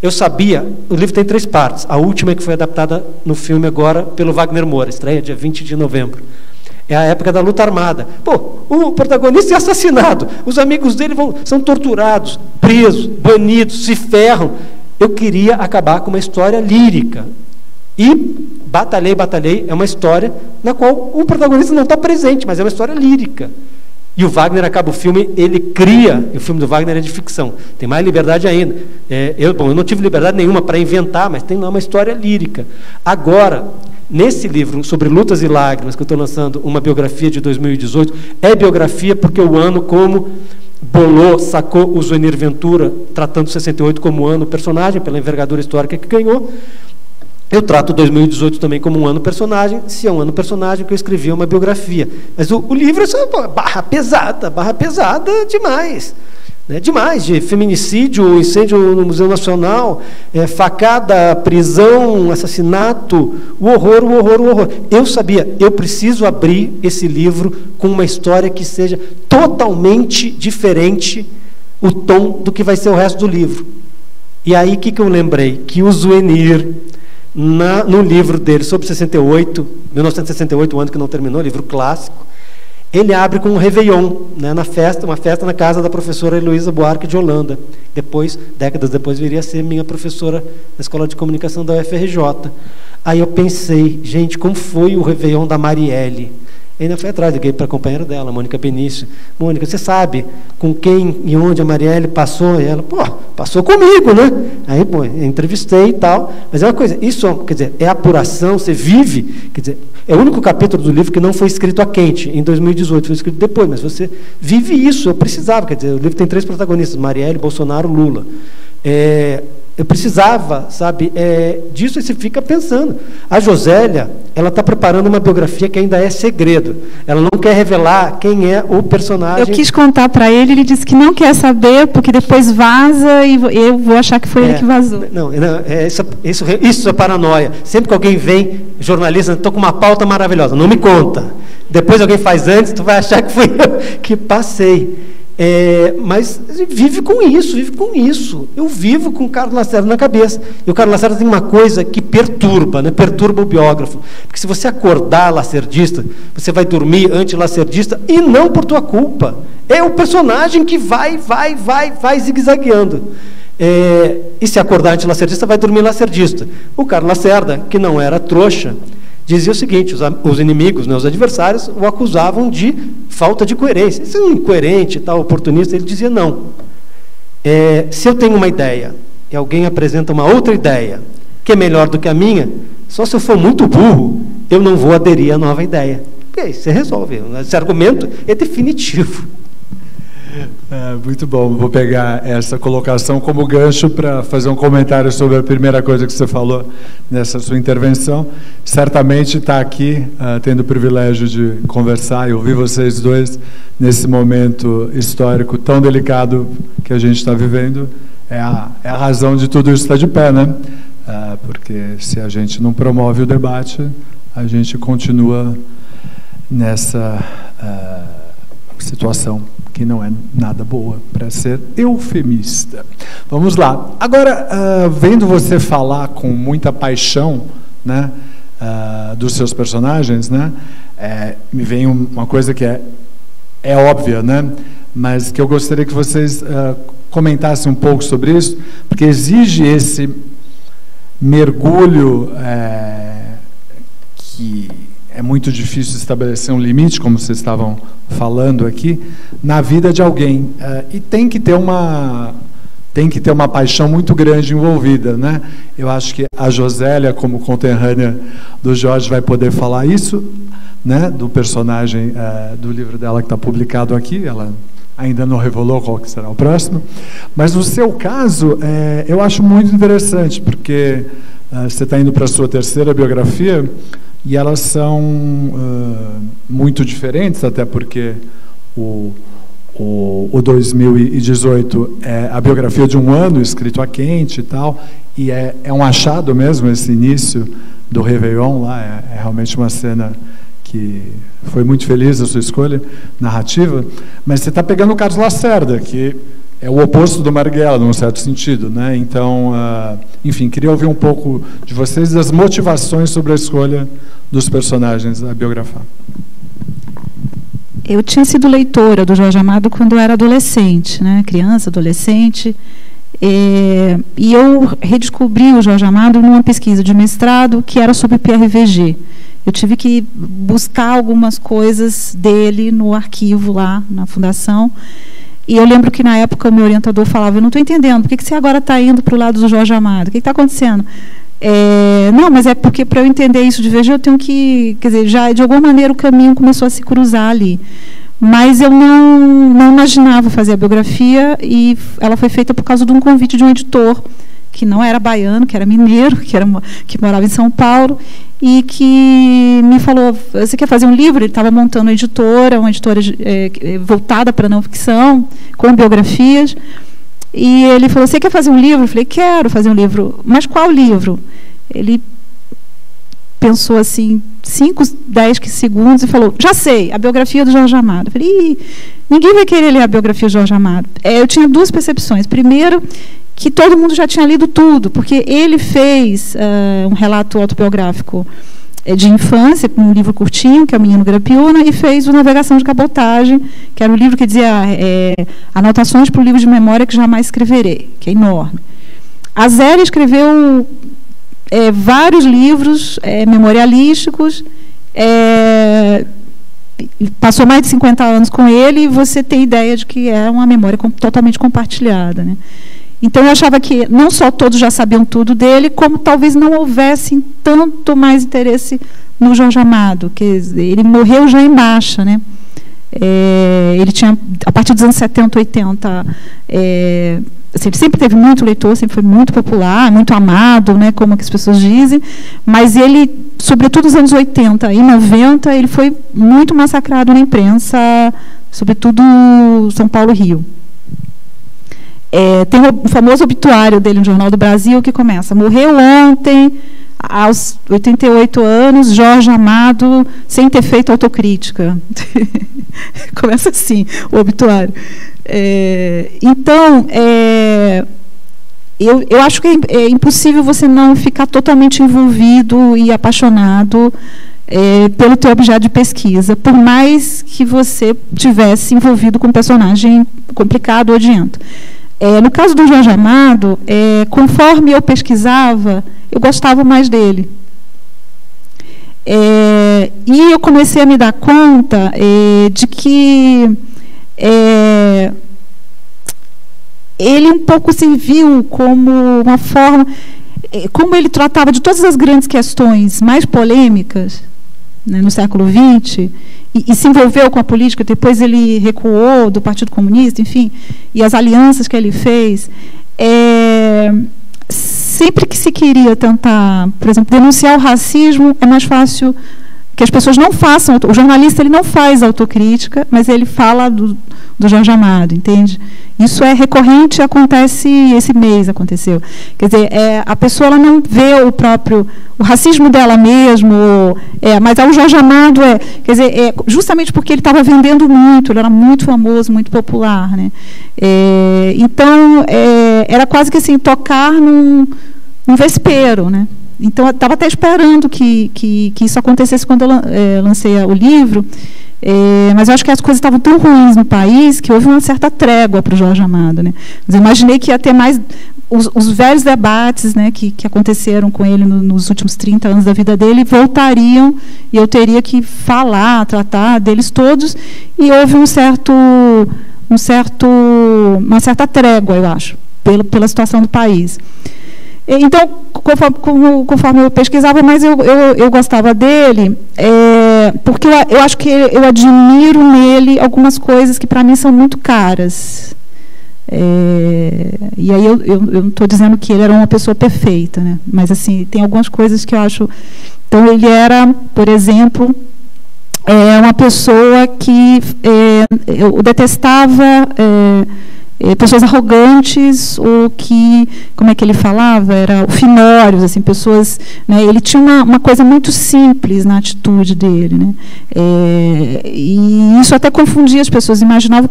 Speaker 4: Eu sabia, o livro tem 3 partes, a última é que foi adaptada no filme agora pelo Wagner Moura, estreia dia 20 de novembro. É a época da luta armada. O protagonista é assassinado, os amigos dele são torturados, presos, banidos, se ferram. Eu queria acabar com uma história lírica. E batalhei, é uma história na qual o protagonista não está presente, mas é uma história lírica. E o Wagner acaba o filme, ele cria, e o filme do Wagner é de ficção, tem mais liberdade ainda. Eu não tive liberdade nenhuma para inventar, mas tem lá uma história lírica. Agora, nesse livro, sobre Lutas e Lágrimas, que eu estou lançando, uma biografia de 2018, é biografia porque o ano como sacou o Zuenir Ventura, tratando 68 como ano personagem, pela envergadura histórica que ganhou. Eu trato 2018 também como um ano personagem, se é um ano personagem que eu escrevi uma biografia. Mas o livro é barra pesada demais. Demais, de feminicídio, incêndio no Museu Nacional, facada, prisão, assassinato, o horror. Eu sabia, eu preciso abrir esse livro com uma história que seja totalmente diferente o tom do que vai ser o resto do livro. E aí, o que eu lembrei? Que o Zuenir, no livro dele sobre 1968, o ano que não terminou, livro clássico, ele abre com um Réveillon, uma festa na casa da professora Heloísa Buarque de Holanda. Décadas depois, viria a ser minha professora na Escola de Comunicação da UFRJ. Aí eu pensei, gente, como foi o Réveillon da Marielle? E ainda fui atrás, liguei para a companheira dela, Mônica Benício. Mônica, você sabe com quem e onde a Marielle passou? E ela, passou comigo, né? Aí, eu entrevistei e tal. Mas é uma coisa, isso, quer dizer, é apuração, você vive, quer dizer, é o único capítulo do livro que não foi escrito a quente, em 2018, foi escrito depois, mas você vive isso, eu precisava, quer dizer, o livro tem 3 protagonistas, Marielle, Bolsonaro, Lula. Eu precisava, sabe, disso, e você fica pensando. A Josélia, ela está preparando uma biografia que ainda é segredo. Ela não quer revelar quem é o personagem.
Speaker 3: Eu quis contar para ele disse que não quer saber, porque depois vaza e eu vou achar que foi ele que vazou. Isso é paranoia. Sempre que alguém vem, jornalista, estou com uma pauta maravilhosa, não me conta. Depois alguém faz antes, tu vai achar que fui eu que passei. Mas vive com isso. Eu vivo com o Carlos Lacerda na cabeça. E o Carlos Lacerda tem uma coisa que perturba o biógrafo. Porque se você acordar lacerdista, você vai dormir anti-lacerdista, e não por tua culpa. É o personagem que vai zigue-zagueando. E se acordar anti-lacerdista, vai dormir lacerdista. O Carlos Lacerda, que não era trouxa, dizia o seguinte: os inimigos, os adversários, o acusavam de falta de coerência. Esse é um incoerente, oportunista. Ele dizia, não. Se eu tenho uma ideia e alguém apresenta uma outra ideia que é melhor do que a minha, só se eu for muito burro, eu não vou aderir à nova ideia. E aí você resolve. Esse argumento é definitivo.
Speaker 2: Muito bom. Vou pegar essa colocação como gancho para fazer um comentário sobre a primeira coisa que você falou nessa sua intervenção. Certamente está aqui tendo o privilégio de conversar e ouvir vocês dois nesse momento histórico tão delicado que a gente está vivendo. É a razão de tudo isso estar de pé, né? Porque se a gente não promove o debate, a gente continua nessa situação que não é nada boa, para ser eufemista. Vamos lá. Agora, vendo você falar com muita paixão, né, dos seus personagens, né, me vem uma coisa que é óbvia, né? mas que eu gostaria que vocês comentassem um pouco sobre isso, porque exige esse mergulho que é muito difícil estabelecer um limite, como vocês estavam falando aqui, na vida de alguém. E tem que ter uma paixão muito grande envolvida, né? Eu acho que a Josélia, como conterrânea do Jorge, vai poder falar isso, né? Do personagem do livro dela que está publicado aqui. Ela ainda não revelou qual que será o próximo. Mas no seu caso, eu acho muito interessante, porque você está indo para a sua terceira biografia, e elas são muito diferentes, até porque o 2018 é a biografia de um ano, escrito a quente e tal, e é um achado mesmo esse início do Réveillon lá, é realmente uma cena que foi muito feliz a sua escolha narrativa, mas você está pegando o Carlos Lacerda, que é o oposto do Marighella, num certo sentido, né? Então, enfim, queria ouvir um pouco de vocês das motivações sobre a escolha dos personagens a biografar.
Speaker 3: Eu tinha sido leitora do Jorge Amado quando eu era adolescente, né? Criança, adolescente, e eu redescobri o Jorge Amado numa pesquisa de mestrado que era sobre Pierre Véger. Eu tive que buscar algumas coisas dele no arquivo lá na Fundação. E eu lembro que, na época, o meu orientador falava: eu não estou entendendo, por que você agora está indo para o lado do Jorge Amado? O que está acontecendo? Não, mas é porque, para eu entender isso de Véger, eu tenho que... Quer dizer, já, de alguma maneira, o caminho começou a se cruzar ali. Mas eu não imaginava fazer a biografia, e ela foi feita por causa de um convite de um editor, que não era baiano, que era mineiro, que morava em São Paulo, e que me falou: você quer fazer um livro? Ele estava montando uma editora voltada para a não ficção, com biografias, e ele falou: você quer fazer um livro? Eu falei: quero fazer um livro. Mas qual livro? Ele pensou assim, 5, 10 segundos, e falou: já sei, a biografia do Jorge Amado. Eu falei: ninguém vai querer ler a biografia do Jorge Amado. Eu tinha duas percepções. Primeiro, que todo mundo já tinha lido tudo, porque ele fez um relato autobiográfico de infância, um livro curtinho, que é o Menino Grapiúna, e fez o Navegação de Cabotagem, que era um livro que dizia anotações para o livro de memória que jamais escreverei, que é enorme. A Zélia escreveu vários livros memorialísticos, passou mais de 50 anos com ele, e você tem ideia de que é uma memória totalmente compartilhada, né? Então, eu achava que não só todos já sabiam tudo dele, como talvez não houvesse tanto mais interesse no Jorge Amado, que ele morreu já em baixa, né? Ele tinha, a partir dos anos 70, 80, assim, ele sempre teve muito leitor, sempre foi muito popular, muito amado, né, como as pessoas dizem, mas ele, sobretudo nos anos 80 e 90, ele foi muito massacrado na imprensa, sobretudo São Paulo e Rio. Tem o famoso obituário dele no Jornal do Brasil, que começa: morreu ontem, aos 88 anos, Jorge Amado, sem ter feito autocrítica. Começa assim, o obituário. Então, eu acho que é impossível você não ficar totalmente envolvido e apaixonado pelo teu objeto de pesquisa, por mais que você tivesse envolvido com um personagem complicado ou odiento. No caso do Jorge Amado, conforme eu pesquisava, eu gostava mais dele. E eu comecei a me dar conta de que ele um pouco serviu como uma forma, como ele tratava de todas as grandes questões mais polêmicas, né, no século XX, e se envolveu com a política. Depois ele recuou do Partido Comunista, enfim, e as alianças que ele fez. Sempre que se queria tentar, por exemplo, denunciar o racismo, é mais fácil que as pessoas não façam. O jornalista, ele não faz autocrítica, mas ele fala do Jorge Amado, entende? Isso é recorrente, acontece, esse mês aconteceu. Quer dizer, a pessoa, ela não vê o racismo dela mesmo, mas o Jorge Amado quer dizer, justamente porque ele estava vendendo muito, ele era muito famoso, muito popular, né? Então, era quase que assim, tocar num vespeiro, né? Então, eu estava até esperando que isso acontecesse quando eu lancei o livro, Mas eu acho que as coisas estavam tão ruins no país que houve uma certa trégua para o Jorge Amado, né? Mas eu imaginei que ia ter mais os velhos debates, né, que aconteceram com ele nos últimos 30 anos da vida dele voltariam e eu teria que falar, tratar deles todos, e houve uma certa trégua, eu acho, pela situação do país. Então, conforme eu pesquisava, mas eu gostava dele, porque eu acho que eu admiro nele algumas coisas que para mim são muito caras. E aí eu não estou dizendo que ele era uma pessoa perfeita, né? Mas assim, tem algumas coisas que eu acho. Então ele era, por exemplo, uma pessoa que eu detestava pessoas arrogantes, ou que, como é que ele falava, era finórios, assim, pessoas, né, ele tinha uma coisa muito simples na atitude dele, né, e isso até confundia as pessoas, imaginavam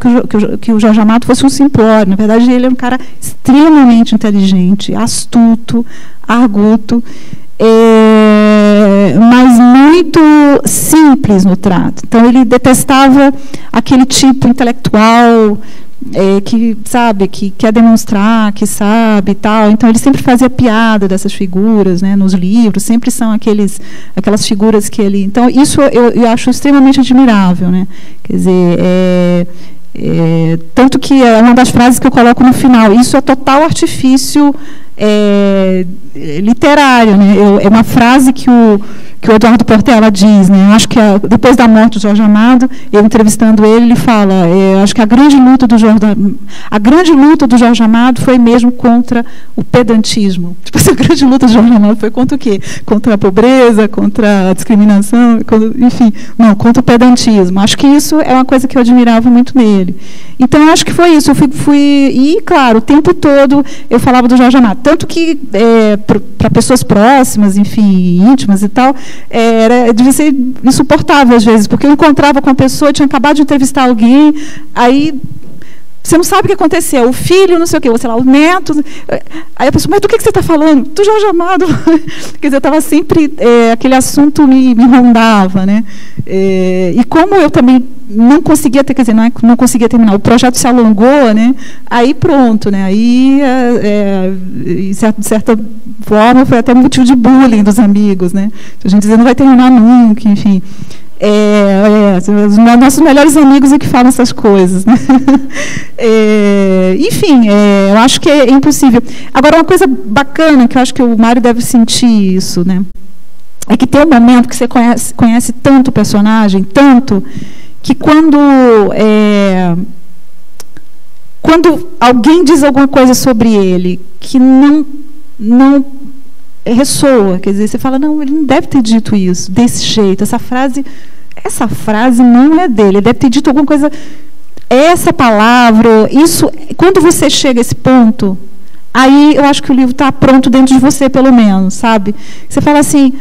Speaker 3: que o Jorge Amado fosse um simplório. Na verdade, ele era um cara extremamente inteligente, astuto, arguto, mas muito simples no trato. Então ele detestava aquele tipo intelectual que sabe, que quer demonstrar que sabe e tal. Então ele sempre fazia piada dessas figuras, né, nos livros, sempre são aquelas figuras que ele. Então isso eu acho extremamente admirável, né? Quer dizer, tanto que é uma das frases que eu coloco no final. Isso é total artifício literário, né? É uma frase que o Eduardo Portela diz, né? Eu acho que depois da morte do Jorge Amado, eu entrevistando ele fala, acho que a grande luta do Jorge Amado foi mesmo contra o pedantismo. Tipo, a grande luta do Jorge Amado foi contra o quê? Contra a pobreza, contra a discriminação, enfim, não, contra o pedantismo. Acho que isso é uma coisa que eu admirava muito nele. Então, eu acho que foi isso. Eu e, claro, o tempo todo eu falava do Jorge Amado. Tanto que, para pessoas próximas, enfim, íntimas e tal, devia ser insuportável às vezes, porque eu encontrava com a pessoa, tinha acabado de entrevistar alguém, aí você não sabe o que aconteceu, o filho, não sei o quê, ou sei lá, o neto. Aí a pessoa, mas do que você está falando? Do Jorge Amado. Quer dizer, eu estava sempre, aquele assunto me rondava, né? E como eu também não conseguia quer dizer, não conseguia terminar, o projeto se alongou, né? Aí pronto, né? Aí, de certa forma, foi até motivo de bullying dos amigos, né? A gente dizia, não vai terminar nunca, enfim. Os nossos melhores amigos é que falam essas coisas, né? Enfim, eu acho que é impossível. Agora, uma coisa bacana, que eu acho que o Mário deve sentir isso, né? É que tem um momento que você conhece tanto o personagem, tanto, que quando alguém diz alguma coisa sobre ele que não ressoa, quer dizer, você fala, não, ele não deve ter dito isso, desse jeito, essa frase não é dele, ele deve ter dito alguma coisa, essa palavra, isso, quando você chega a esse ponto, aí eu acho que o livro está pronto dentro de você, pelo menos, sabe? Você fala assim,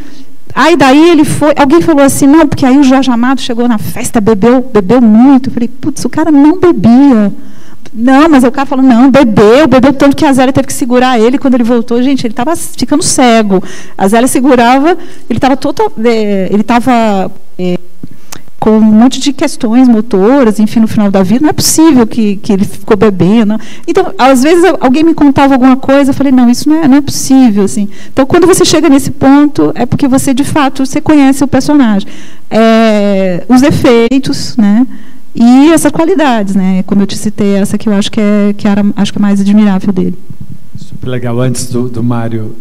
Speaker 3: aí daí alguém falou assim, não, porque aí o Jorge Amado chegou na festa, bebeu muito, eu falei, putz, o cara não bebia. Não, mas o cara falou, não, bebeu tanto que a Zélia teve que segurar ele quando ele voltou. Gente, ele estava ficando cego. A Zélia segurava, ele estava com um monte de questões motoras, enfim, no final da vida. Não é possível que ele ficou bebendo. Então, às vezes, alguém me contava alguma coisa, eu falei, não, isso não é possível. Assim. Então, quando você chega nesse ponto, é porque você, de fato, você conhece o personagem. Os efeitos, né? E essas qualidades, né? Como eu te citei, essa que eu acho que era mais admirável dele.
Speaker 2: Super legal. Antes do Mário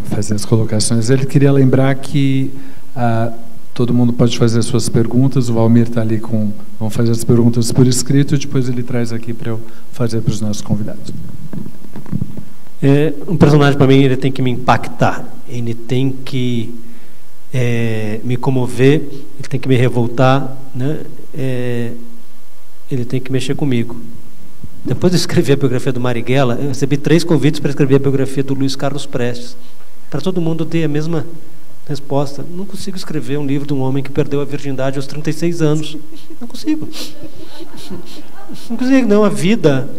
Speaker 2: fazer as colocações, ele queria lembrar que todo mundo pode fazer as suas perguntas. O Valmir está ali vamos fazer as perguntas por escrito e depois ele traz aqui para eu fazer para os nossos convidados.
Speaker 4: Um personagem, para mim, ele tem que me impactar. Ele tem que me comover, ele tem que me revoltar, né? Ele tem que mexer comigo. Depois de escrever a biografia do Marighella, eu recebi 3 convites para escrever a biografia do Luiz Carlos Prestes. Para todo mundo ter a mesma resposta. Não consigo escrever um livro de um homem que perdeu a virgindade aos 36 anos. Não consigo. Não consigo, não. A vida...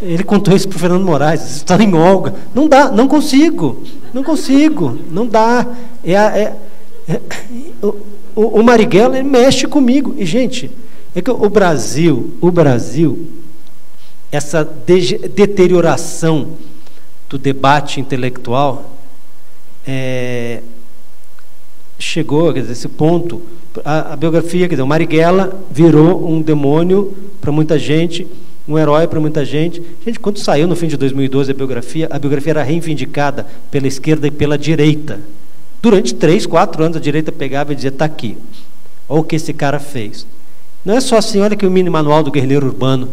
Speaker 4: Ele contou isso para o Fernando Moraes, está em Olga. Não dá, não consigo. Não dá. o Marighella, ele mexe comigo. E, gente, é que o Brasil, essa deterioração do debate intelectual chegou, quer dizer, esse ponto. A biografia, quer dizer, o Marighella virou um demônio para muita gente, um herói para muita gente. Gente, quando saiu no fim de 2012 a biografia era reivindicada pela esquerda e pela direita. Durante 3, 4 anos a direita pegava e dizia, está aqui, olha o que esse cara fez. Não é só assim, olha aqui o mini manual do guerrilheiro urbano,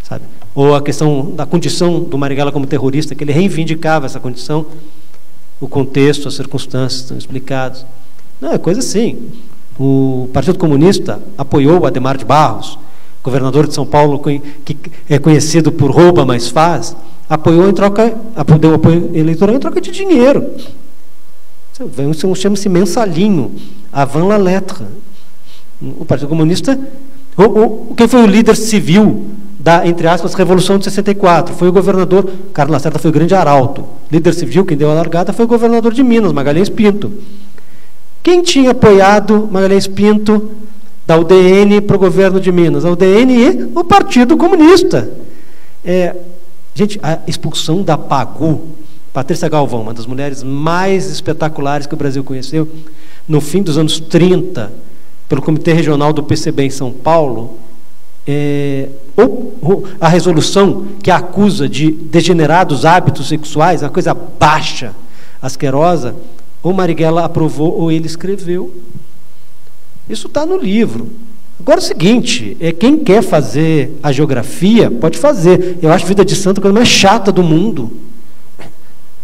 Speaker 4: sabe? Ou a questão da condição do Marighella como terrorista, que ele reivindicava essa condição, o contexto, as circunstâncias estão explicados. Não, é coisa assim. O Partido Comunista apoiou o Adhemar de Barros, governador de São Paulo, que é conhecido por rouba, mas faz, apoiou deu apoio eleitoral em troca de dinheiro. Chama-se mensalinho, avant la lettre. O Partido Comunista, quem foi o líder civil da, entre aspas, Revolução de 64? Foi o governador, Carlos Lacerda foi o grande arauto. Líder civil, quem deu a largada, foi o governador de Minas, Magalhães Pinto. Quem tinha apoiado Magalhães Pinto da UDN para o governo de Minas? A UDN e o Partido Comunista. Gente, a expulsão da Pagu, Patrícia Galvão, uma das mulheres mais espetaculares que o Brasil conheceu, no fim dos anos 30, pelo Comitê Regional do PCB em São Paulo, a resolução que a acusa de degenerados hábitos sexuais, uma coisa baixa, asquerosa, ou Marighella aprovou ou ele escreveu. Isso está no livro. Agora é o seguinte, quem quer fazer a geografia, pode fazer. Eu acho a vida de santo a coisa mais chata do mundo.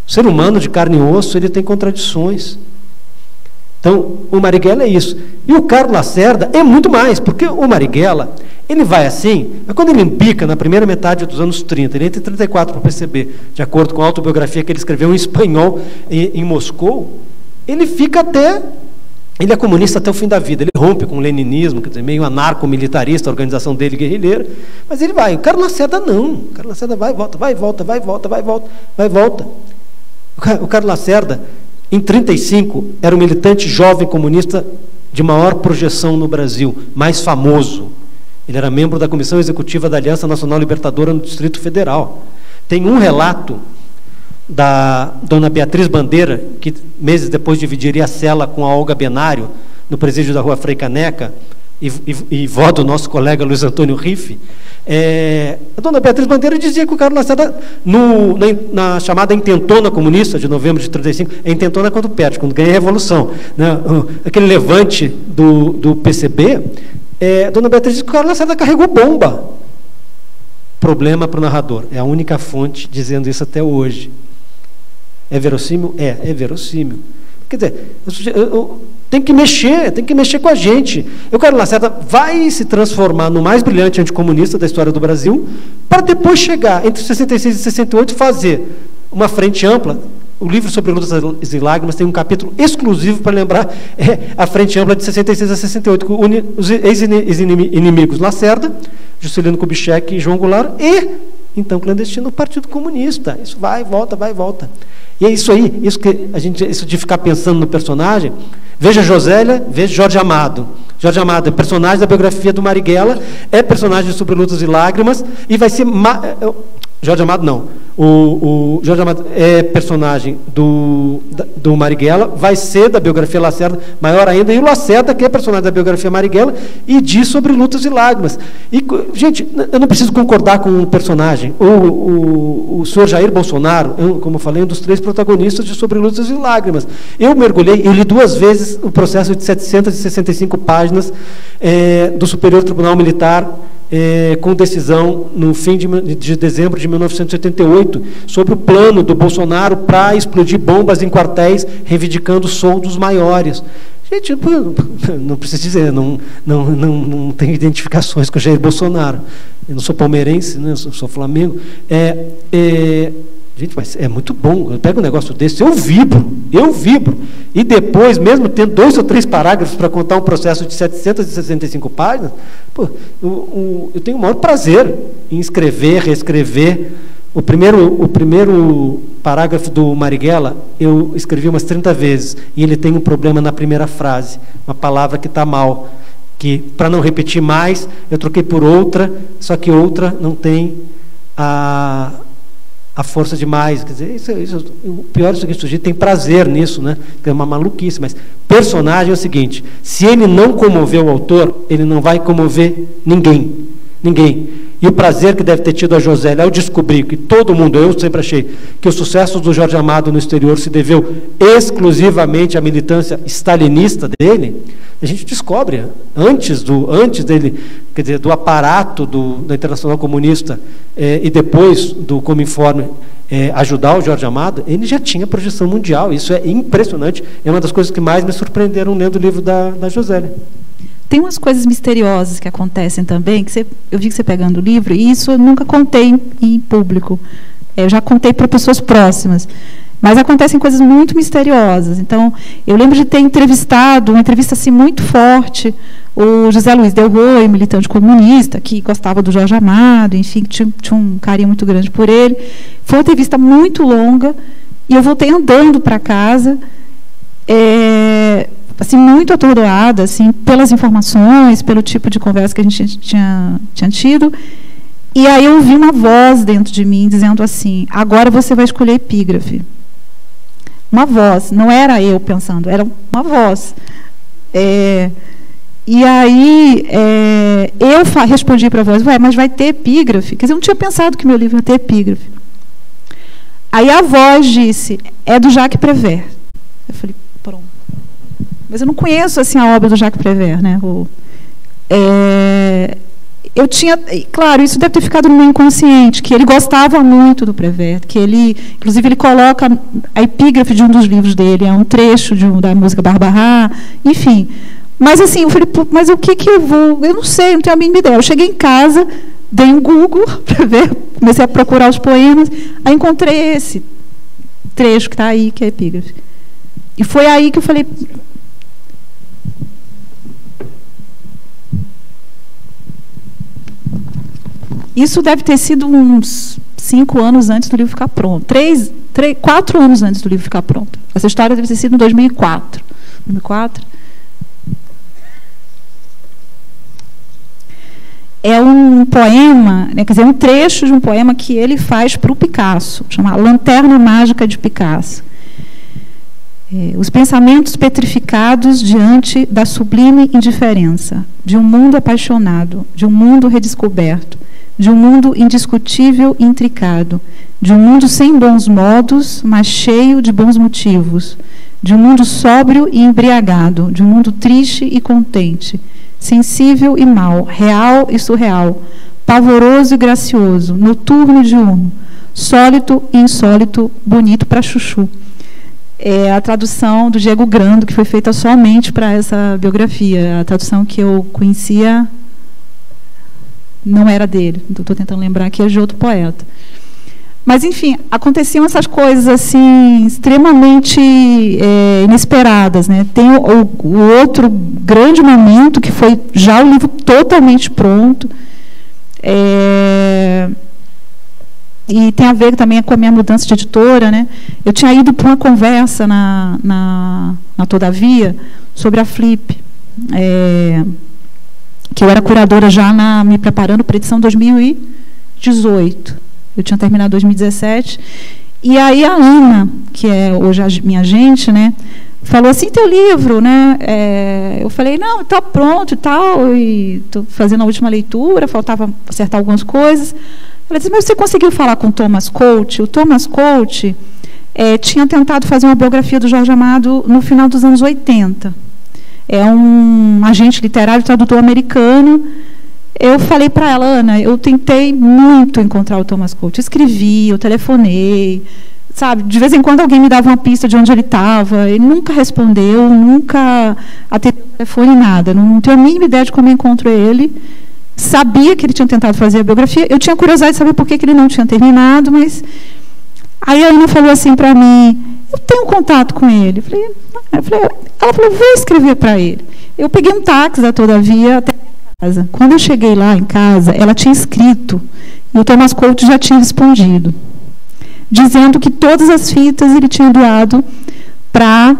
Speaker 4: O ser humano de carne e osso, ele tem contradições. Então, o Marighella é isso. E o Carlos Lacerda é muito mais, porque o Marighella, ele vai assim, mas quando ele embica na primeira metade dos anos 30, ele entra em 34 para o PCB, de acordo com a autobiografia que ele escreveu em espanhol em Moscou, ele é comunista até o fim da vida, ele rompe com o leninismo, quer dizer, meio anarco-militarista, a organização dele guerrilheira, mas ele vai. O Carlos Lacerda não. O Carlos Lacerda vai e volta, vai e volta, vai e volta, vai e volta, vai e volta. O Carlos Lacerda, em 1935, era o militante jovem comunista de maior projeção no Brasil, mais famoso. Ele era membro da Comissão Executiva da Aliança Nacional Libertadora no Distrito Federal. Tem um relato da dona Beatriz Bandeira, que meses depois dividiria a cela com a Olga Benário, no presídio da Rua Frei Caneca, e vó do nosso colega Luiz Antônio Riffe. A dona Beatriz Bandeira dizia que o Carlos Lacerda, na chamada intentona comunista de novembro de 1935, a intentona quando perde, quando ganha a Revolução, né? Aquele levante do PCB, a dona Beatriz disse que o Carlos Lacerda carregou bomba. Problema para o narrador, é a única fonte dizendo isso até hoje. É verossímil? É verossímil. Quer dizer, tem que mexer com a gente. O Carlos Lacerda vai se transformar no mais brilhante anticomunista da história do Brasil, para depois chegar, entre 66 e 68, fazer uma frente ampla. O livro sobre lutas e lágrimas tem um capítulo exclusivo para lembrar a frente ampla de 66 a 68, que une os ex-inimigos Lacerda, Juscelino Kubitschek e João Goulart, e, então, clandestino, o Partido Comunista. Isso vai e volta, vai e volta. E é isso aí, isso de ficar pensando no personagem. Veja Josélia, veja Jorge Amado. Jorge Amado é personagem da biografia do Marighella, é personagem sobre lutas e lágrimas, e vai ser... Jorge Amado não. O Jorge Amado é personagem do Marighella, vai ser da biografia Lacerda, maior ainda, e o Lacerda, que é personagem da biografia Marighella, e diz sobre lutas e lágrimas. E, gente, eu não preciso concordar com um personagem. O senhor Jair Bolsonaro, como eu falei, é um dos 3 protagonistas de Sobre Lutas e Lágrimas. Eu li 2 vezes o processo de 765 páginas do Superior Tribunal Militar, com decisão no fim de dezembro de 1988, sobre o plano do Bolsonaro para explodir bombas em quartéis, reivindicando soldos maiores. Gente, não preciso dizer, não tenho identificações com o Jair Bolsonaro. Eu não sou palmeirense, né, eu sou Flamengo. Gente, mas é muito bom. Eu pego um negócio desse, eu vibro. E depois, mesmo tendo 2 ou 3 parágrafos para contar um processo de 765 páginas, eu tenho o maior prazer em escrever, reescrever. O primeiro parágrafo do Marighella eu escrevi umas 30 vezes, e ele tem um problema na primeira frase, uma palavra que está mal, que, para não repetir mais, eu troquei por outra, só que outra não tem a força demais. Quer dizer, o pior é que o sujeito tem prazer nisso, né? É uma maluquice, mas personagem é o seguinte: se ele não comoveu o autor, ele não vai comover ninguém. E o prazer que deve ter tido a Josélia ao descobrir que todo mundo, eu sempre achei, que o sucesso do Jorge Amado no exterior se deveu exclusivamente à militância stalinista dele, a gente descobre, antes dele, quer dizer, do aparato da Internacional Comunista e depois do Cominforme ajudar o Jorge Amado, ele já tinha projeção mundial. Isso é impressionante, é uma das coisas que mais me surpreenderam lendo o livro da Josélia.
Speaker 3: Tem umas coisas misteriosas que acontecem também, que eu vi que você pegando o livro, e isso eu nunca contei em público. Eu já contei para pessoas próximas. Mas acontecem coisas muito misteriosas. Então, eu lembro de ter entrevistado, uma entrevista assim, muito forte, o José Luiz Del Roi, militante comunista, que gostava do Jorge Amado, enfim, tinha um carinho muito grande por ele. Foi uma entrevista muito longa, e eu voltei andando para casa, assim, muito atordoada, assim, pelas informações, pelo tipo de conversa que a gente tinha tido. E aí eu ouvi uma voz dentro de mim dizendo assim: agora você vai escolher epígrafe. Uma voz, não era eu pensando, era uma voz. E aí eu respondi para a voz: ué, mas vai ter epígrafe? Quer dizer, eu não tinha pensado que meu livro ia ter epígrafe. Aí a voz disse: é do Jacques Prévert. Eu falei: pronto. Mas eu não conheço assim a obra do Jacques Prévert, né? Eu tinha, claro, isso deve ter ficado no meu inconsciente, que ele gostava muito do Prévert, que ele, inclusive, ele coloca a epígrafe de um dos livros dele, é um trecho da música Barbara, enfim. Mas assim, eu falei: mas o que eu vou? Eu não sei, não tenho a mínima ideia. Eu cheguei em casa, dei um Google para ver, comecei a procurar os poemas, aí encontrei esse trecho que está aí, que é a epígrafe. E foi aí que eu falei: isso deve ter sido uns 5 anos antes do livro ficar pronto. 4 anos antes do livro ficar pronto. Essa história deve ter sido em 2004. 2004? É um poema, né, quer dizer, um trecho de um poema que ele faz para o Picasso, chama Lanterna Mágica de Picasso. Os pensamentos petrificados diante da sublime indiferença, de um mundo apaixonado, de um mundo redescoberto, de um mundo indiscutível e intricado, de um mundo sem bons modos, mas cheio de bons motivos, de um mundo sóbrio e embriagado, de um mundo triste e contente, sensível e mau, real e surreal, pavoroso e gracioso, noturno e diurno, sólido e insólito, bonito para chuchu. É a tradução do Diego Grando, que foi feita somente para essa biografia. A tradução que eu conhecia não era dele. Estou tentando lembrar que é de outro poeta. Mas, enfim, aconteciam essas coisas assim extremamente inesperadas, né? Tem o outro grande momento, que foi já o livro totalmente pronto. E tem a ver também com a minha mudança de editora, né? Eu tinha ido para uma conversa na Todavia sobre a Flip, que eu era curadora já me preparando para a edição 2018. Eu tinha terminado 2017. E aí a Ana, que é hoje a minha agente, né, falou assim: teu livro, né? Eu falei: não, está pronto e tal, e estou fazendo a última leitura, faltava acertar algumas coisas. Ela disse: mas você conseguiu falar com o Thomas Coates? O Thomas Coates tinha tentado fazer uma biografia do Jorge Amado no final dos anos 80. É um agente literário, tradutor americano. Eu falei para ela: Ana, eu tentei muito encontrar o Thomas Coates. Eu escrevi, eu telefonei, sabe? De vez em quando alguém me dava uma pista de onde ele estava. Ele nunca respondeu, nunca atendeu o telefone, nada. Não tenho a mínima ideia de como eu encontro ele. Sabia que ele tinha tentado fazer a biografia. Eu tinha curiosidade de saber por que ele não tinha terminado, mas... Aí a Ana falou assim para mim: eu tenho contato com ele. Ela falou: vou escrever para ele. Eu peguei um táxi da Todavia até a casa. Quando eu cheguei lá em casa, ela tinha escrito, e o Thomas Coates já tinha respondido. dizendo que todas as fitas ele tinha doado para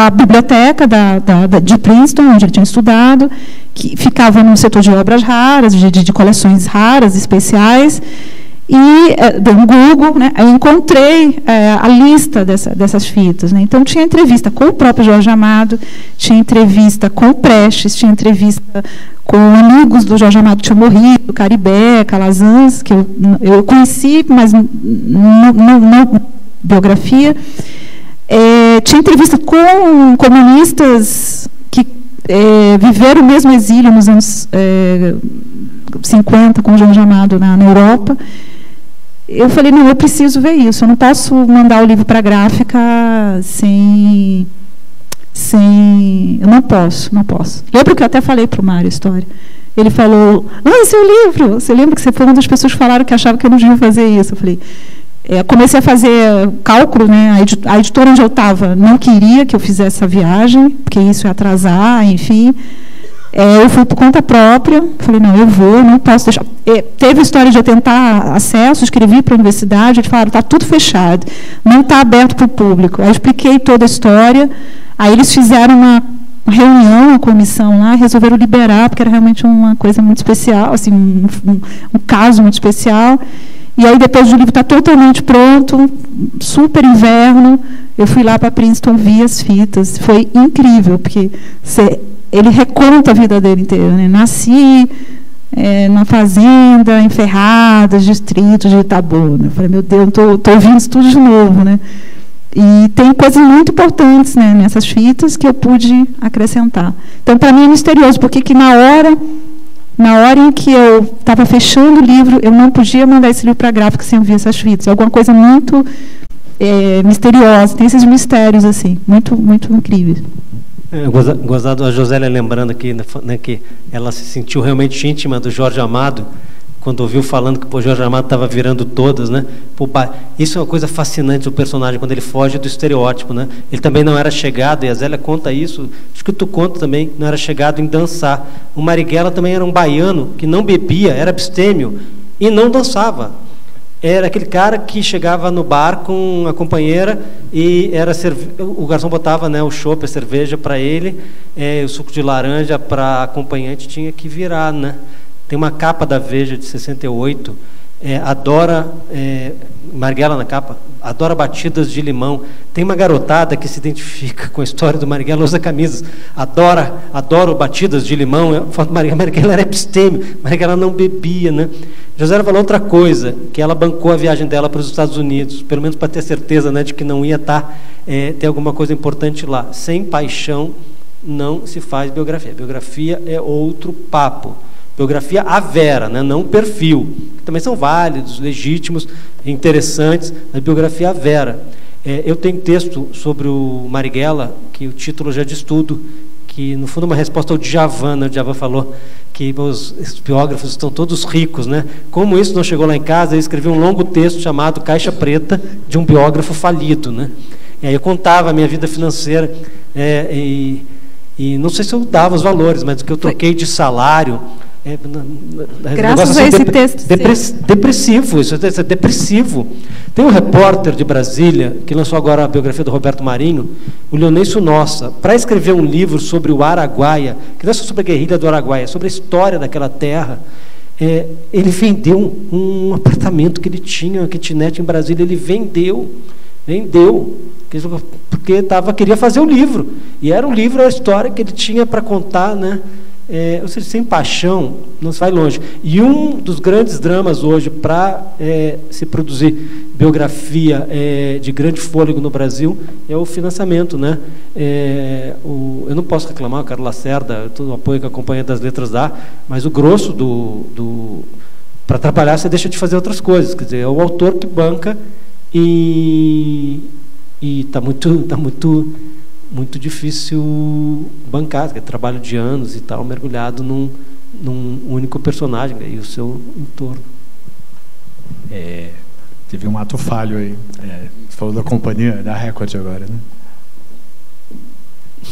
Speaker 3: a biblioteca de Princeton, onde ele tinha estudado, que ficava no setor de obras raras, de coleções raras, especiais. E no Google, né, eu encontrei a lista dessas fitas. Né? Então, tinha entrevista com o próprio Jorge Amado, tinha entrevista com o Prestes, tinha entrevista com amigos do Jorge Amado que tinham morrido, Caribé, Calazans, que eu conheci, mas não biografia. Tinha entrevista com comunistas que viveram o mesmo exílio nos anos 50, com o Jorge Amado na Europa. Eu falei, não, eu preciso ver isso, eu não posso mandar o livro para a gráfica sem... Eu não posso. Lembra que eu até falei para o Mário a história? Ele falou, seu livro! Você lembra que você foi uma das pessoas que falaram que achava que eu não devia fazer isso? Eu falei... comecei a fazer cálculo, né? A editora onde eu estava não queria que eu fizesse essa viagem, porque isso ia atrasar, enfim. Eu fui por conta própria, falei, não, eu vou, não posso deixar. Teve a história de eu tentar acesso, escrevi para a universidade, eles falaram, está tudo fechado, não está aberto para o público. Aí eu expliquei toda a história, aí eles fizeram uma reunião, uma comissão lá, resolveram liberar, porque era realmente uma coisa muito especial, assim, um caso muito especial. E aí, depois do livro estar totalmente pronto, super inverno, eu fui lá para Princeton, vi as fitas. Foi incrível, porque ele reconta a vida dele inteira. Né? Nasci na fazenda, em Ferradas, distrito de Itabuna. Eu falei, meu Deus, estou ouvindo isso tudo de novo. Né? E tem coisas muito importantes, né, nessas fitas que eu pude acrescentar. Então, para mim é misterioso, porque que na hora em que eu estava fechando o livro, eu não podia mandar esse livro para a gráfica sem ouvir essas fitas. É alguma coisa muito misteriosa. Tem esses mistérios assim, muito, muito incríveis.
Speaker 4: Gozado, a Josélia lembrando aqui, né, que ela se sentiu realmente íntima do Jorge Amado, quando ouviu falando que o Jorge Amado estava virando todas, né? Isso é uma coisa fascinante do personagem, quando ele foge do estereótipo, né? Ele também não era chegado, e a Zélia conta isso, acho que tu conta também, não era chegado em dançar. O Marighella também era um baiano que não bebia, era abstêmio, e não dançava. Era aquele cara que chegava no bar com a companheira e o garçom botava, né, o chopp, a cerveja para ele, o suco de laranja para a acompanhante, tinha que virar, né? Tem uma capa da Veja de 68, Marighella na capa, adora batidas de limão. Tem uma garotada que se identifica com a história do Marighella, usa camisas, adoro batidas de limão. Marighella era abstêmio, Marighella não bebia, né? José falou outra coisa, que ela bancou a viagem dela para os Estados Unidos, pelo menos para ter certeza, né, de que não ia ter alguma coisa importante lá. Sem paixão não se faz biografia. Biografia é outro papo. Biografia à vera, né? Não perfil, que também são válidos, legítimos, interessantes, mas biografia à vera. Eu tenho texto sobre o Marighella, que o título já diz tudo, que no fundo é uma resposta ao Djavan, né? O Djavan falou que os biógrafos estão todos ricos, né? Como isso não chegou lá em casa, eu escrevi um longo texto chamado Caixa Preta, de um biógrafo falido, né? E aí eu contava a minha vida financeira, e não sei se eu dava os valores, mas o que eu troquei de salário...
Speaker 3: Graças a esse texto.
Speaker 4: Depressivo, isso é depressivo. Tem um repórter de Brasília, que lançou agora a biografia do Roberto Marinho, o Leonêncio Nossa, para escrever um livro sobre o Araguaia, que não é só sobre a guerrilha do Araguaia, é sobre a história daquela terra. Ele vendeu um apartamento que ele tinha, uma kitnet em Brasília, ele vendeu, porque queria fazer o livro. E era um livro, a história que ele tinha para contar, né? Ou seja, sem paixão não se vai longe. E um dos grandes dramas hoje para se produzir biografia de grande fôlego no Brasil é o financiamento, né? Eu não posso reclamar, o Carlos Lacerda, todo o apoio que a Companhia das Letras dá, mas o grosso para trabalhar você deixa de fazer outras coisas, quer dizer, é o autor que banca e está muito difícil bancar, que é trabalho de anos e tal, mergulhado num único personagem e o seu entorno.
Speaker 2: Teve um ato falho aí. Você falou da companhia, da Record agora, né?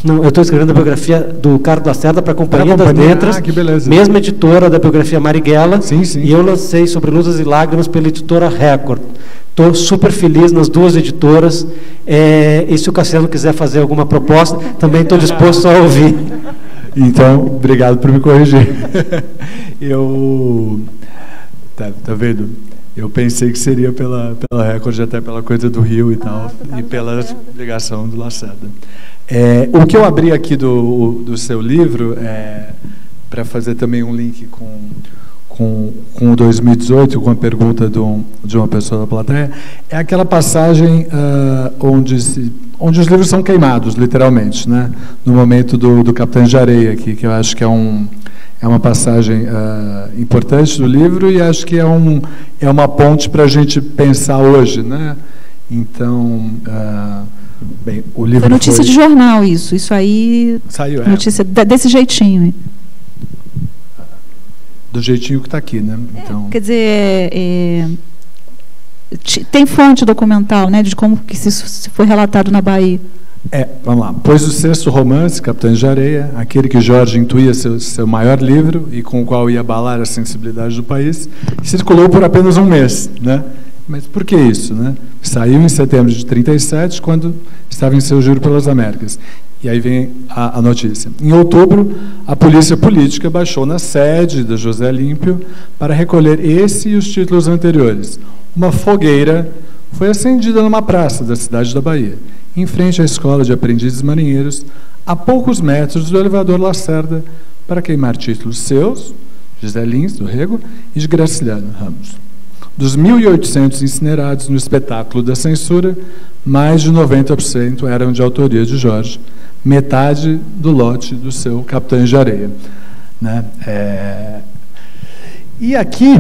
Speaker 4: Não, eu estou escrevendo a biografia do Carlos Lacerda para a Companhia das Letras,
Speaker 2: que beleza.
Speaker 4: Mesma editora da biografia Marighella,
Speaker 2: sim, sim.
Speaker 4: E eu lancei Sobre Luzes e Lágrimas pela editora Record. Estou super feliz nas duas editoras, e se o Cassiano quiser fazer alguma proposta, também estou disposto a ouvir.
Speaker 2: Então, obrigado por me corrigir. Tá vendo? Eu pensei que seria pela Record, até pela coisa do Rio e tal, e pela ligação do Lacerda. O que eu abri aqui do seu livro, para fazer também um link com o 2018, com a pergunta de uma pessoa da plateia, é aquela passagem onde os livros são queimados, literalmente, né? No momento do Capitães de Areia, aqui, que eu acho que é uma passagem importante do livro, e acho que é uma ponte para a gente pensar hoje, né? Então, bem, o livro
Speaker 3: foi notícia de jornal, isso aí
Speaker 2: saiu,
Speaker 3: notícia desse jeitinho, hein?
Speaker 2: Do jeitinho que está aqui, né? Então,
Speaker 3: quer dizer, tem fonte documental, né, de como que isso foi relatado na Bahia.
Speaker 2: Vamos lá. Pois o sexto romance, Capitães de Areia, aquele que Jorge intuía seu maior livro e com o qual ia abalar a sensibilidade do país, circulou por apenas um mês, né? Mas por que isso, né? Saiu em setembro de 1937, quando estava em seu giro pelas Américas. E aí vem a notícia. Em outubro, a polícia política baixou na sede da José Olímpio para recolher esse e os títulos anteriores. Uma fogueira foi acendida numa praça da cidade da Bahia, em frente à escola de aprendizes marinheiros, a poucos metros do elevador Lacerda, para queimar títulos seus, José Lins, do Rego, e de Graciliano Ramos. Dos 1.800 incinerados no espetáculo da censura, mais de 90% eram de autoria de Jorge, metade do lote do seu Capitães de Areia, né? E aqui,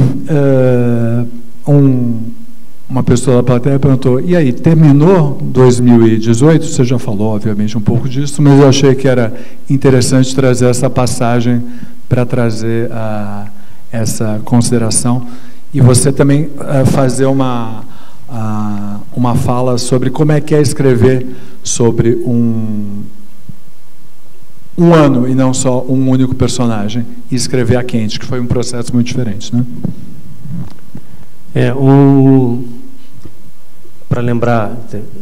Speaker 2: uma pessoa da plateia perguntou, e aí, terminou 2018? Você já falou, obviamente, um pouco disso, mas eu achei que era interessante trazer essa passagem para trazer essa consideração, e você também fazer uma fala sobre como é que é escrever sobre um ano e não só um único personagem, e escrever a quente, que foi um processo muito diferente, né?
Speaker 4: Para lembrar,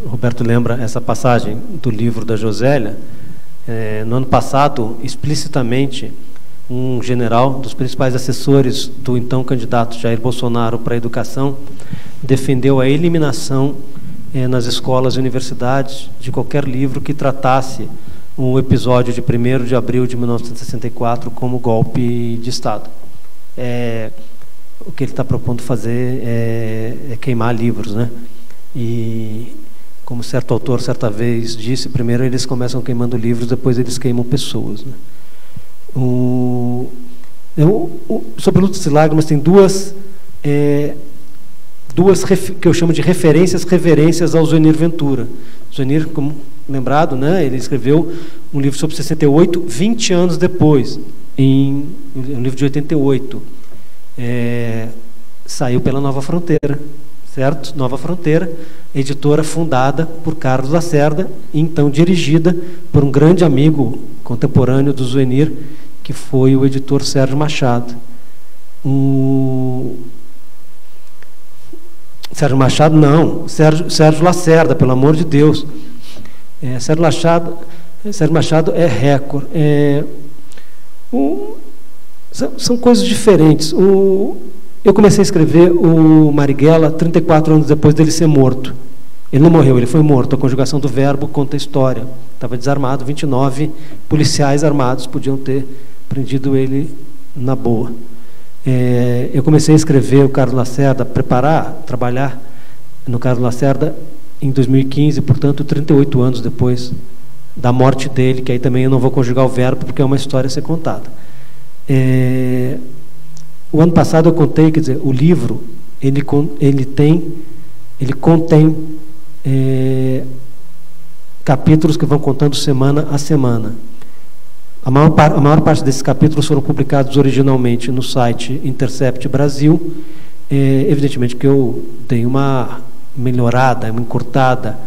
Speaker 4: Roberto lembra essa passagem do livro da Josélia, no ano passado, explicitamente, um general, dos principais assessores do então candidato Jair Bolsonaro para a educação, defendeu a eliminação nas escolas e universidades de qualquer livro que tratasse um episódio de 1º de abril de 1964 como golpe de Estado. O que ele está propondo fazer é queimar livros, né? E, como certo autor certa vez disse, primeiro eles começam queimando livros, depois eles queimam pessoas, né? Sobre Luzes e Lágrimas tem duas que eu chamo de referências ao Zuenir Ventura. Zuenir, como lembrado, né, ele escreveu um livro sobre 68, 20 anos depois, um livro de 88. Saiu pela Nova Fronteira, certo? Nova Fronteira, editora fundada por Carlos Lacerda, e então dirigida por um grande amigo contemporâneo do Zuenir, que foi o editor Sérgio Machado. Sérgio Machado, não, Sérgio Lacerda, pelo amor de Deus. Sérgio Machado é Record. São coisas diferentes. Eu comecei a escrever o Marighella 34 anos depois dele ser morto. Ele não morreu, ele foi morto. A conjugação do verbo conta a história. Estava desarmado, 29 policiais armados podiam ter prendido ele na boa. Eu comecei a escrever o Carlos Lacerda, trabalhar no Carlos Lacerda em 2015, portanto, 38 anos depois da morte dele, que aí também eu não vou conjugar o verbo, porque é uma história a ser contada. O ano passado eu contei, quer dizer, o livro, ele contém capítulos que vão contando semana a semana. A maior parte desses capítulos foram publicados originalmente no site Intercept Brasil. Evidentemente que eu dei uma melhorada, uma encurtada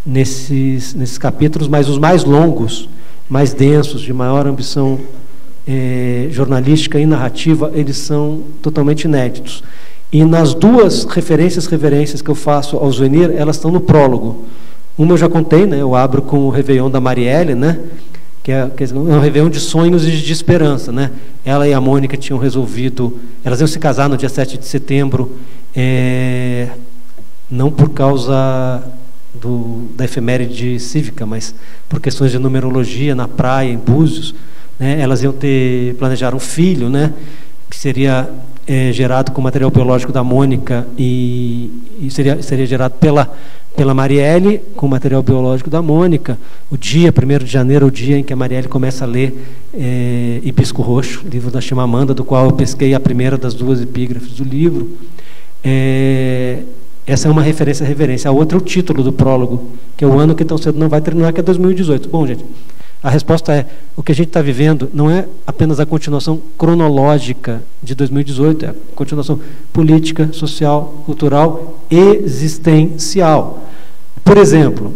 Speaker 4: nesses capítulos, mas os mais longos mais densos, de maior ambição jornalística e narrativa, eles são totalmente inéditos. E nas duas referências que eu faço ao Zuenir, elas estão no prólogo. Uma eu já contei, né? Eu abro com o Réveillon da Marielle, né? Que é um Réveillon de sonhos e de esperança, né? Ela e a Mônica tinham resolvido, elas iam se casar no dia 7 de setembro, não por causa da efeméride cívica, mas por questões de numerologia na praia, em Búzios, né? Elas iam planejar um filho, né? Que seria gerado com material biológico da Mônica e seria gerado pela Marielle, com material biológico da Mônica. O dia, 1º de janeiro, é o dia em que a Marielle começa a ler Hibisco Roxo, livro da Chimamanda, do qual eu pesquei a primeira das 2 epígrafes do livro. Essa é uma referência. A outra é o título do prólogo, que é o ano que tão cedo não vai terminar, que é 2018. Bom, gente, a resposta é: o que a gente está vivendo não é apenas a continuação cronológica de 2018, é a continuação política, social, cultural, existencial. Por exemplo,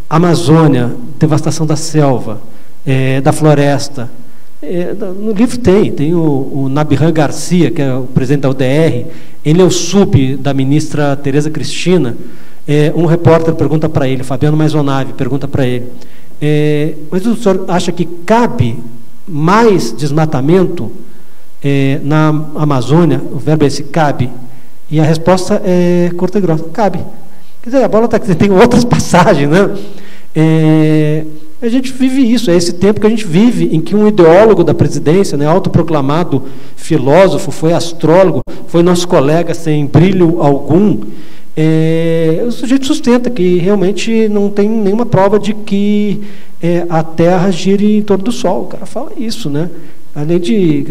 Speaker 4: Amazônia, devastação da selva, da floresta. No livro tem o Nabihan Garcia, que é o presidente da UDR, ele é o sub da ministra Tereza Cristina. Um repórter pergunta para ele, Fabiano Maisonave, pergunta para ele: mas o senhor acha que cabe mais desmatamento na Amazônia? O verbo é esse, cabe. E a resposta é curta e grossa: cabe. Quer dizer, a bola está aqui, tem outras passagens, né? A gente vive isso, é esse tempo que a gente vive, em que um ideólogo da presidência, né, autoproclamado filósofo, foi astrólogo, foi nosso colega sem brilho algum. O sujeito sustenta que realmente não tem nenhuma prova de que a Terra gire em torno do Sol. O cara fala isso, né? Além de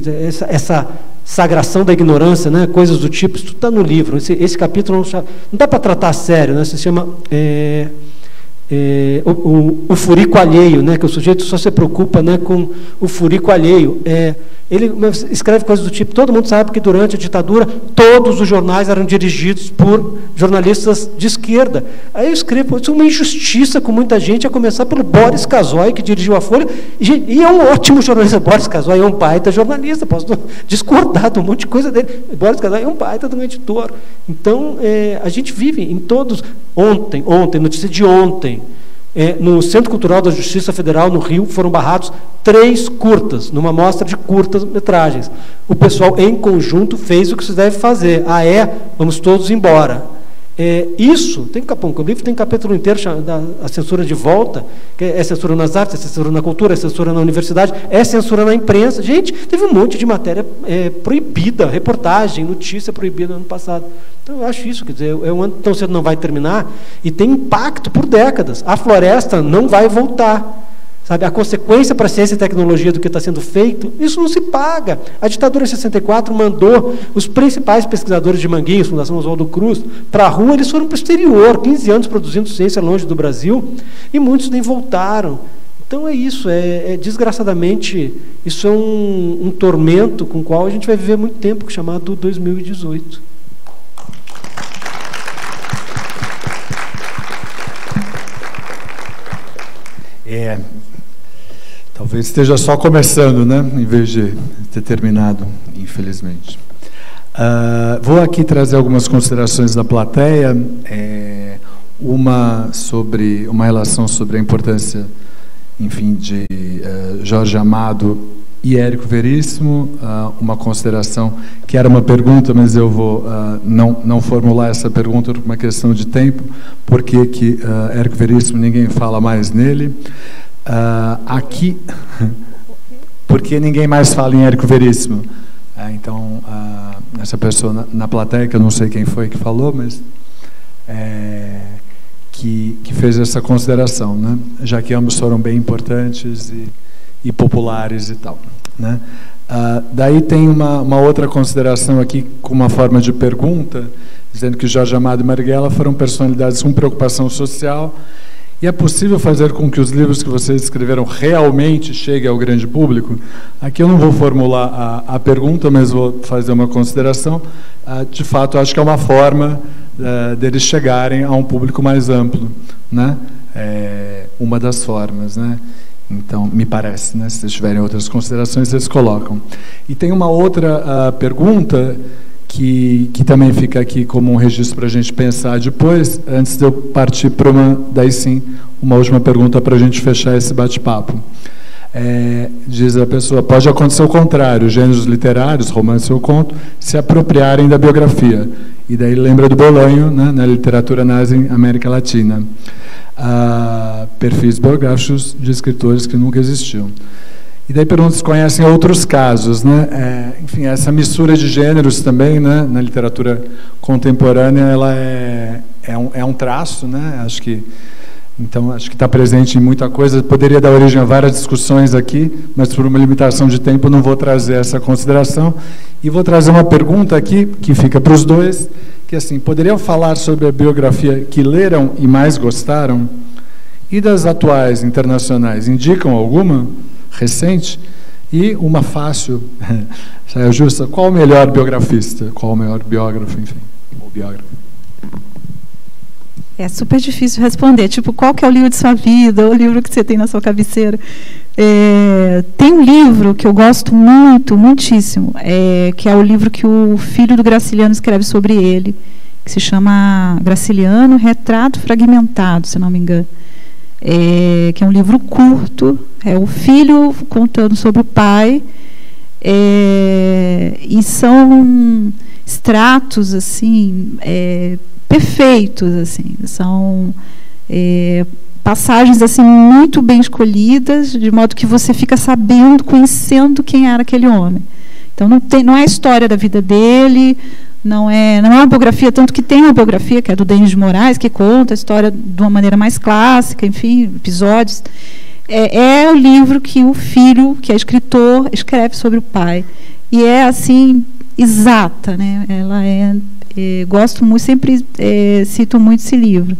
Speaker 4: essa sagração da ignorância, né? Coisas do tipo, isso tudo está no livro. Esse capítulo não dá para tratar a sério, né? Se chama o furico alheio, né? Que o sujeito só se preocupa, né, com o furico alheio. Ele escreve coisas do tipo: todo mundo sabe que durante a ditadura todos os jornais eram dirigidos por jornalistas de esquerda. Aí eu escrevo: isso é uma injustiça com muita gente, a começar pelo Boris Casoy, que dirigiu a Folha, e é um ótimo jornalista. Boris Casoy é um baita jornalista, posso discordar de um monte de coisa dele. Boris Casoy é um baita de um editor. Então, a gente vive em todos. Ontem, notícia de ontem, no Centro Cultural da Justiça Federal, no Rio, foram barrados 3 curtas, numa mostra de curtas-metragens. O pessoal, em conjunto, fez o que se deve fazer. Vamos todos embora. Isso, o livro tem um capítulo inteiro da censura de volta, que é censura nas artes, é censura na cultura, é censura na universidade, é censura na imprensa. Gente, teve um monte de matéria proibida, reportagem, notícia proibida no ano passado. Então, eu acho isso, quer dizer, é um ano tão cedo não vai terminar, e tem impacto por décadas. A floresta não vai voltar. Sabe, a consequência para a ciência e tecnologia do que está sendo feito, isso não se paga. A ditadura em 64 mandou os principais pesquisadores de Manguinhos, Fundação Oswaldo Cruz, para a rua. Eles foram para o exterior, 15 anos produzindo ciência longe do Brasil, e muitos nem voltaram. Então é isso, desgraçadamente, isso é um tormento com o qual a gente vai viver muito tempo, chamado 2018.
Speaker 2: Talvez esteja só começando, né? Em vez de ter terminado, infelizmente. Vou aqui trazer algumas considerações da plateia. Uma relação sobre a importância, enfim, de Jorge Amado e Érico Veríssimo. Uma consideração que era uma pergunta, mas eu vou não formular essa pergunta por uma questão de tempo. Por que Érico Veríssimo ninguém fala mais nele? Aqui, porque ninguém mais fala em Érico Veríssimo. Então, essa pessoa na plateia, que eu não sei quem foi que falou, mas que fez essa consideração, né? Já que ambos foram bem importantes e populares e tal, né? Daí tem uma outra consideração aqui, com uma forma de pergunta, dizendo que Jorge Amado e Marighella foram personalidades com preocupação social. E é possível fazer com que os livros que vocês escreveram realmente cheguem ao grande público? Aqui eu não vou formular a pergunta, mas vou fazer uma consideração. De fato, acho que é uma forma deles chegarem a um público mais amplo, né? uma das formas, né? Então, me parece, né? Se vocês tiverem outras considerações, vocês colocam. E tem uma outra pergunta que também fica aqui como um registro para a gente pensar depois, antes de eu partir para daí sim, uma última pergunta para a gente fechar esse bate-papo. Diz a pessoa, pode acontecer o contrário, gêneros literários, romance ou conto, se apropriarem da biografia. E daí lembra do Bolanho, né, na literatura nazi em América Latina. Perfis biográficos de escritores que nunca existiam. E daí pergunta se conhecem outros casos, né? Enfim, essa mistura de gêneros também, né, na literatura contemporânea, ela é um traço, né? Acho que está presente em muita coisa. Poderia dar origem a várias discussões aqui, mas por uma limitação de tempo não vou trazer essa consideração. E vou trazer uma pergunta aqui, que fica para os dois, que assim, poderiam falar sobre a biografia que leram e mais gostaram? E das atuais, internacionais, indicam alguma recente? E uma fácil, saia justa, qual o melhor biografista? Qual o melhor biógrafo, enfim, ou biógrafo?
Speaker 3: É super difícil responder, tipo, qual que é o livro de sua vida, o livro que você tem na sua cabeceira. Tem um livro que eu gosto muito, muitíssimo, que é o livro que o filho do Graciliano escreve sobre ele, que se chama Graciliano, Retrato Fragmentado, se não me engano. Que é um livro curto, é o filho contando sobre o pai, e são extratos, assim, perfeitos, assim, são passagens assim muito bem escolhidas, de modo que você fica sabendo, conhecendo quem era aquele homem. Então não é a história da vida dele, não é uma biografia, tanto que tem uma biografia que é do Denis de Moraes, que conta a história de uma maneira mais clássica, enfim, episódios. É o livro que o filho, que é escritor, escreve sobre o pai, e é assim exata, né? Ela gosto muito, sempre cito muito esse livro.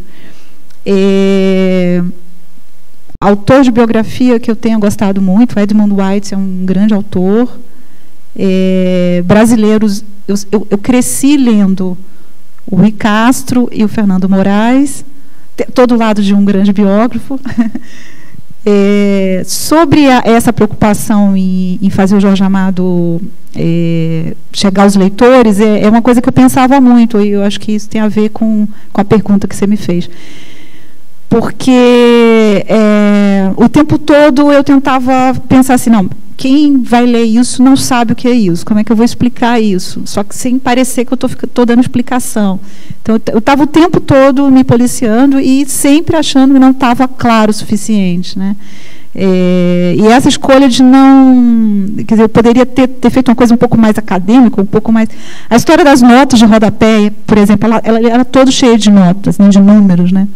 Speaker 3: Autor de biografia que eu tenho gostado muito, Edmund White é um grande autor. Brasileiros, eu cresci lendo o Rui Castro e o Fernando Moraes, todo lado de um grande biógrafo. Sobre essa preocupação em fazer o Jorge Amado chegar aos leitores, é uma coisa que eu pensava muito, e eu acho que isso tem a ver com a pergunta que você me fez. Porque o tempo todo eu tentava pensar assim, não, quem vai ler isso não sabe o que é isso, como é que eu vou explicar isso? Só que sem parecer que eu estou dando explicação. Então, eu estava o tempo todo me policiando e sempre achando que não estava claro o suficiente, né? E essa escolha de não... Quer dizer, eu poderia ter feito uma coisa um pouco mais acadêmica, um pouco mais... A história das notas de rodapé, por exemplo, ela era toda cheia de notas, né, de números, né?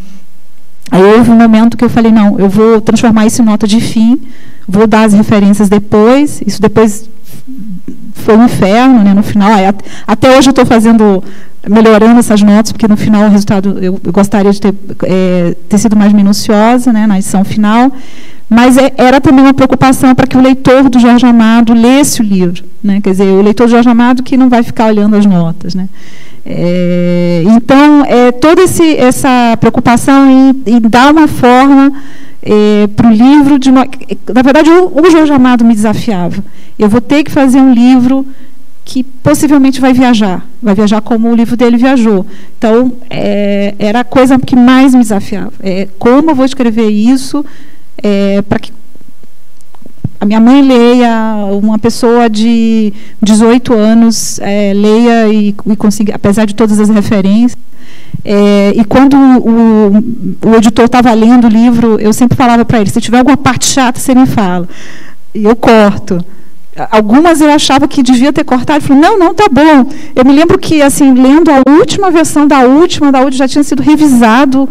Speaker 3: Aí houve um momento que eu falei, não, eu vou transformar isso em nota de fim, vou dar as referências depois, isso depois foi um inferno, né, no final. Até hoje eu estou melhorando essas notas, porque no final o resultado, eu gostaria de ter sido mais minuciosa, né, na edição final, mas era também uma preocupação para que o leitor do Jorge Amado lesse o livro, né, quer dizer, o leitor do Jorge Amado que não vai ficar olhando as notas, né. Então, toda essa preocupação em dar uma forma para o livro, na verdade, o Jorge Amado me desafiava. Eu vou ter que fazer um livro que possivelmente vai viajar como o livro dele viajou. Então, era a coisa que mais me desafiava. Como eu vou escrever isso para que a minha mãe leia, uma pessoa de 18 anos leia e consiga, apesar de todas as referências. E quando o editor estava lendo o livro, eu sempre falava para ele, se tiver alguma parte chata, você me fala. E eu corto. Algumas eu achava que devia ter cortado, ele falou, não, tá bom. Eu me lembro que, assim, lendo a última versão da última, já tinha sido revisado.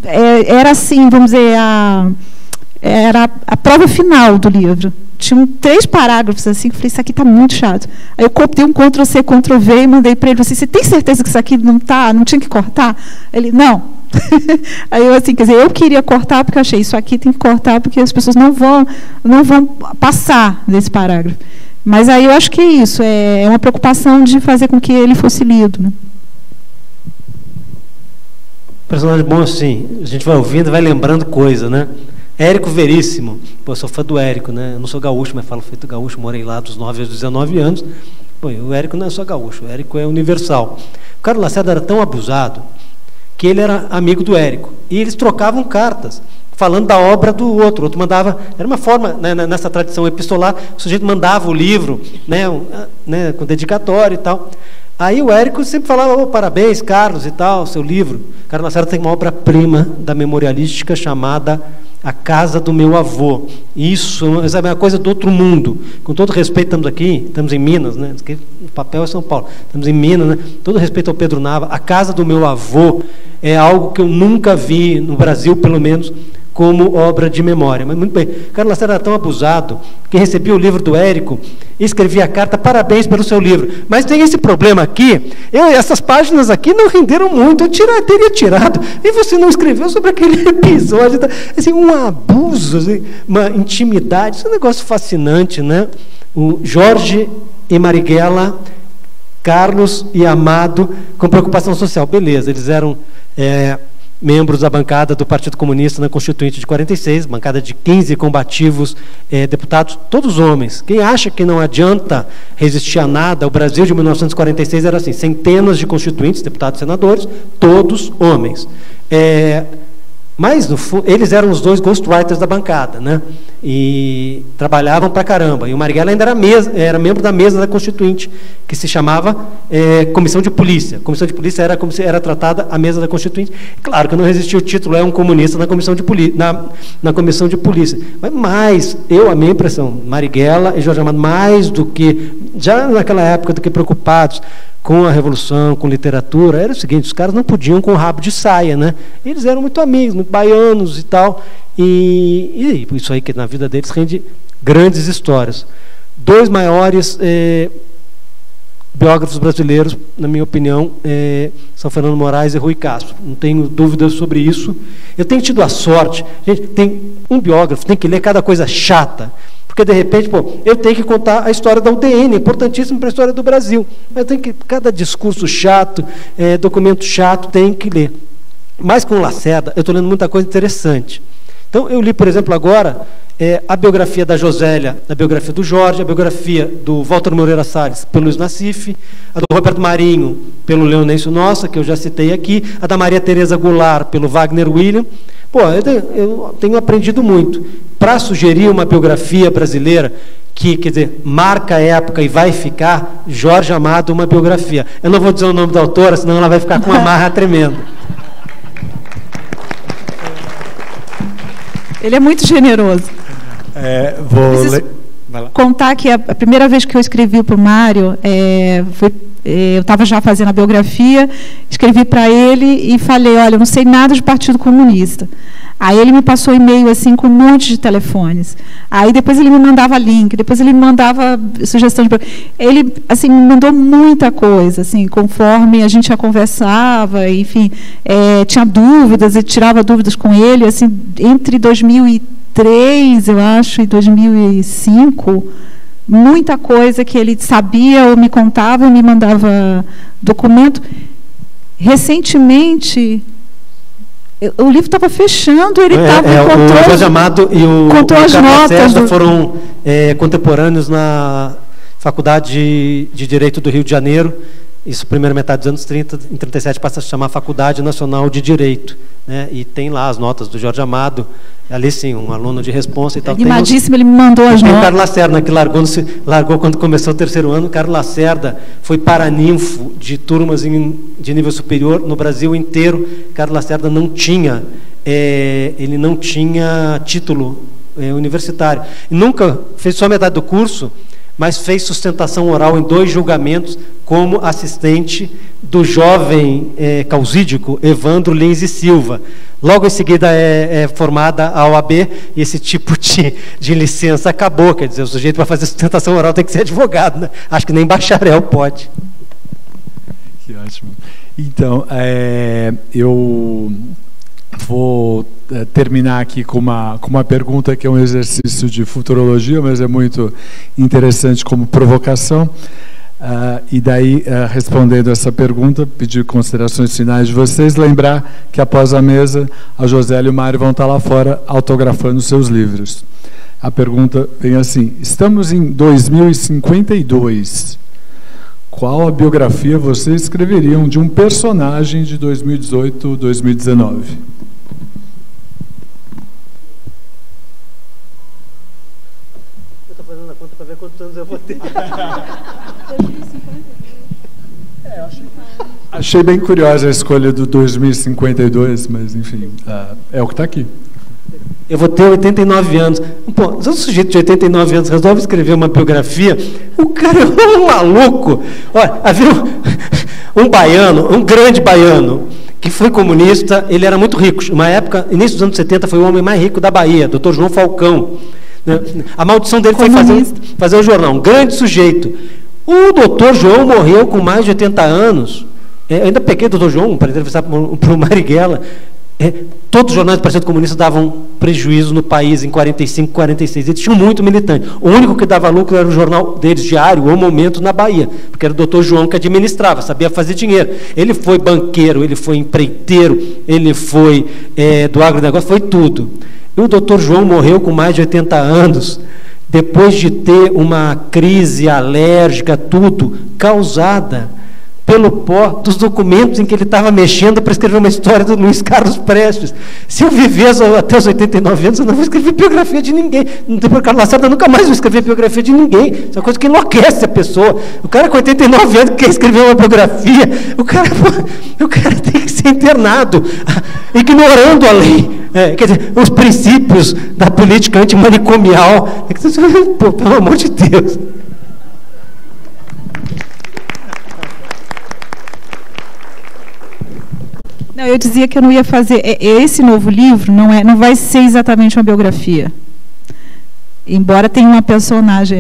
Speaker 3: Era assim, vamos dizer, era a prova final do livro. Tinham 3 parágrafos assim, que eu falei, isso aqui está muito chato. Aí eu dei um Ctrl+C, Ctrl+V e mandei para ele, assim, você tem certeza que isso aqui não tinha que cortar? Ele, não. Aí eu, assim, quer dizer, eu queria cortar porque eu achei, isso aqui tem que cortar porque as pessoas não vão passar desse parágrafo. Mas aí eu acho que é isso, é uma preocupação de fazer com que ele fosse lido, né?
Speaker 4: Personagem bom, assim, a gente vai ouvindo e vai lembrando coisa, né? Érico Veríssimo. Pô, eu sou fã do Érico, né? Eu não sou gaúcho, mas falo feito gaúcho, morei lá dos 9 aos 19 anos. Pô, o Érico não é só gaúcho, o Érico é universal. O Carlos Lacerda era tão abusado que ele era amigo do Érico. E eles trocavam cartas, falando da obra do outro. O outro mandava, era uma forma, né, nessa tradição epistolar, o sujeito mandava o livro, né, com dedicatório e tal. Aí o Érico sempre falava, oh, parabéns, Carlos, e tal, seu livro. Carlos Lacerda tem uma obra-prima da memorialística chamada A Casa do Meu Avô. Isso é uma coisa do outro mundo. Com todo respeito, estamos aqui, estamos em Minas, né? O papel é São Paulo. Estamos em Minas, né? Todo respeito ao Pedro Nava. A Casa do Meu Avô é algo que eu nunca vi, no Brasil pelo menos, como obra de memória. Mas muito bem, Carlos Lacerda era tão abusado que recebia o livro do Érico e escrevia a carta, parabéns pelo seu livro. Mas tem esse problema aqui, essas páginas aqui não renderam muito, eu teria tirado, e você não escreveu sobre aquele episódio. Assim, um abuso, assim, uma intimidade, isso é um negócio fascinante, né? O Jorge e Marighella, Carlos e Amado, com preocupação social. Beleza, eles eram membros da bancada do Partido Comunista na Constituinte de 46, bancada de 15 combativos deputados, todos homens. Quem acha que não adianta resistir a nada, o Brasil de 1946 era assim, centenas de constituintes, deputados e senadores, todos homens. Mas, no fundo, eles eram os dois ghostwriters da bancada, né? E trabalhavam pra caramba. E o Marighella ainda era membro da mesa da Constituinte, que se chamava Comissão de Polícia. Comissão de Polícia era como se era tratada a mesa da Constituinte. Claro que não resistiu o título, é um comunista na Comissão de Polícia. Na Comissão de Polícia. Mas a minha impressão, Marighella e Jorge Amado, mais do que, já naquela época, do que preocupados com a Revolução, com literatura, era o seguinte, os caras não podiam com o rabo de saia, né? Eles eram muito amigos, muito baianos e tal, e isso aí que na vida deles rende grandes histórias. Dois maiores biógrafos brasileiros, na minha opinião, são Fernando Moraes e Rui Castro, não tenho dúvidas sobre isso. Eu tenho tido a sorte, gente, tem um biógrafo, tem que ler cada coisa chata, porque, de repente, eu tenho que contar a história da UDN, importantíssimo para a história do Brasil. Mas tem que, cada discurso chato, documento chato, tem que ler. Mas com o Lacerda, eu estou lendo muita coisa interessante. Então, eu li, por exemplo, agora, a biografia da Josélia, a biografia do Jorge, a biografia do Walter Moreira Salles, pelo Luiz Nassif, a do Roberto Marinho, pelo Leonêncio Nossa, que eu já citei aqui, a da Maria Tereza Goulart, pelo Wagner William. Eu tenho aprendido muito. Para sugerir uma biografia brasileira que, quer dizer, marca a época e vai ficar, Jorge Amado, uma biografia. Eu não vou dizer o nome da autora, senão ela vai ficar com uma marra tremenda.
Speaker 3: Ele é muito generoso. Contar que a primeira vez que eu escrevi para o Mário, eu estava já fazendo a biografia, escrevi para ele e falei, olha, eu não sei nada de Partido Comunista. Aí ele me passou e-mail assim, com um monte de telefones. Aí depois ele me mandava link, depois ele me mandava sugestão de... Ele assim, me mandou muita coisa, assim, conforme a gente já conversava, enfim, tinha dúvidas, eu tirava dúvidas com ele, assim, entre 2003, eu acho, e 2005, muita coisa que ele sabia ou me contava, me mandava documento. Recentemente, o livro estava fechando, ele estava
Speaker 4: o Jorge Amado e o Carlos Lacerda foram contemporâneos na Faculdade de Direito do Rio de Janeiro. Isso, primeira metade dos anos 30, em 37 passa a se chamar Faculdade Nacional de Direito, né? E tem lá as notas do Jorge Amado, ali sim, um aluno de responsa e tal.
Speaker 3: Animadíssimo, ele me mandou as notas.
Speaker 4: O Carlos Lacerda, que largou quando começou o terceiro ano. O Carlos Lacerda foi paraninfo de turmas de nível superior no Brasil inteiro. Carlos Lacerda não tinha, ele não tinha título universitário. Nunca fez só metade do curso, mas fez sustentação oral em 2 julgamentos como assistente do jovem causídico Evandro Lins e Silva. Logo em seguida é formada a OAB e esse tipo de licença acabou. Quer dizer, o sujeito para fazer sustentação oral tem que ser advogado, né? Acho que nem bacharel pode.
Speaker 2: Que ótimo. Então, eu vou terminar aqui com uma pergunta que é um exercício de futurologia, mas é muito interessante como provocação. E daí, respondendo essa pergunta, pedir considerações finais de vocês, lembrar que após a mesa, a Josélia e o Mário vão estar lá fora autografando seus livros. A pergunta vem assim: estamos em 2052. Qual a biografia vocês escreveriam de um personagem de 2018, 2019?
Speaker 4: Eu estou fazendo a conta para ver quantos anos eu vou ter.
Speaker 2: Achei bem curiosa a escolha do 2052, mas, enfim, é o que está aqui.
Speaker 4: Eu vou ter 89 anos. Pô, se um sujeito de 89 anos resolve escrever uma biografia, o cara é um maluco. Olha, havia um baiano, um grande baiano, que foi comunista, ele era muito rico. Uma época, início dos anos 70, foi o homem mais rico da Bahia, Dr. João Falcão. A maldição dele foi fazer um jornal, um grande sujeito. O Dr. João morreu com mais de 80 anos. Eu ainda peguei o Dr. João para entrevistar para o Marighella. Todos os jornais do Partido Comunista davam prejuízo no país em 45, 46. Eles tinham muito militante. O único que dava lucro era o jornal deles diário, O Momento, na Bahia, porque era o Dr. João que administrava, sabia fazer dinheiro. Ele foi banqueiro, ele foi empreiteiro, ele foi do agronegócio, foi tudo. E o Dr. João morreu com mais de 80 anos, depois de ter uma crise alérgica, tudo, causada pelo pó dos documentos em que ele estava mexendo para escrever uma história do Luiz Carlos Prestes. Se eu viver até os 89 anos, eu não vou escrever biografia de ninguém. Não tem por Carlos Lacerda, eu nunca mais vou escrever biografia de ninguém. Isso é uma coisa que enlouquece a pessoa. O cara com 89 anos quer escrever uma biografia, o cara tem que ser internado, ignorando a lei. Quer dizer, os princípios da política antimanicomial. Pô, pelo amor de Deus.
Speaker 3: Não, eu dizia que eu não ia fazer. Esse novo livro não vai ser exatamente uma biografia. Embora tenha uma personagem.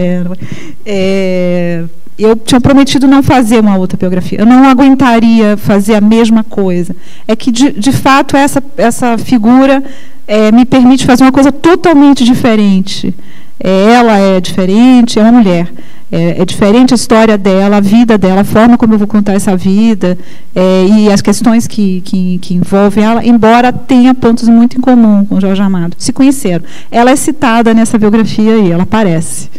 Speaker 3: Eu tinha prometido não fazer uma outra biografia. Eu não aguentaria fazer a mesma coisa. É que, de fato, essa figura me permite fazer uma coisa totalmente diferente. Ela é diferente, é uma mulher. É diferente a história dela, a vida dela, a forma como eu vou contar essa vida, e as questões que envolvem ela, embora tenha pontos muito em comum com Jorge Amado. Se conheceram. Ela é citada nessa biografia aí, ela aparece.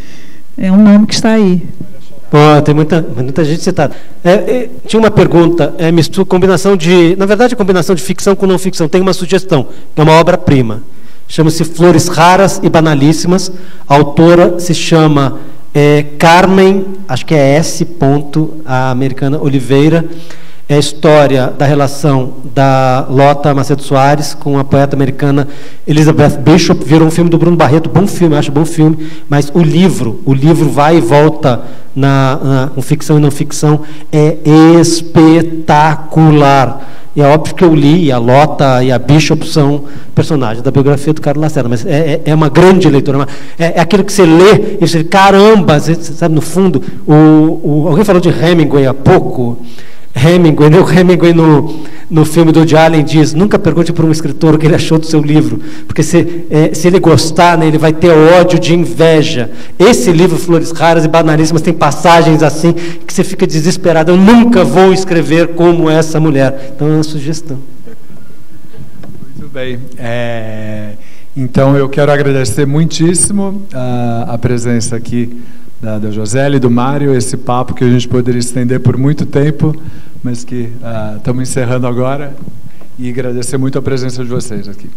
Speaker 3: É um nome que está aí.
Speaker 4: Pô, tem muita gente citada. Tinha uma pergunta, combinação de... Na verdade, combinação de ficção com não ficção. Tem uma sugestão, que é uma obra-prima. Chama-se Flores Raras e Banalíssimas. A autora se chama Carmen, acho que é S. a americana Oliveira. É a história da relação da Lota Macedo Soares com a poeta americana Elizabeth Bishop. Virou um filme do Bruno Barreto, bom filme, acho bom filme, mas o livro vai e volta com ficção e não ficção, é espetacular. E é óbvio que eu li, e a Lota e a Bishop são personagens da biografia do Carlos Lacerda, mas é uma grande leitura, é aquilo que você lê, e você diz, caramba, você sabe, no fundo, alguém falou de Hemingway há pouco. O Hemingway no filme do Woody Allen diz, nunca pergunte para um escritor o que ele achou do seu livro, porque se ele gostar, né, ele vai ter ódio de inveja. Esse livro, Flores Raras e Banalíssimas, tem passagens assim que você fica desesperado, eu nunca vou escrever como essa mulher. Então é uma sugestão.
Speaker 2: Muito bem. Então eu quero agradecer muitíssimo a presença aqui da Josélia e do Mário, esse papo que a gente poderia estender por muito tempo, mas que estamos encerrando agora, e agradecer muito a presença de vocês aqui.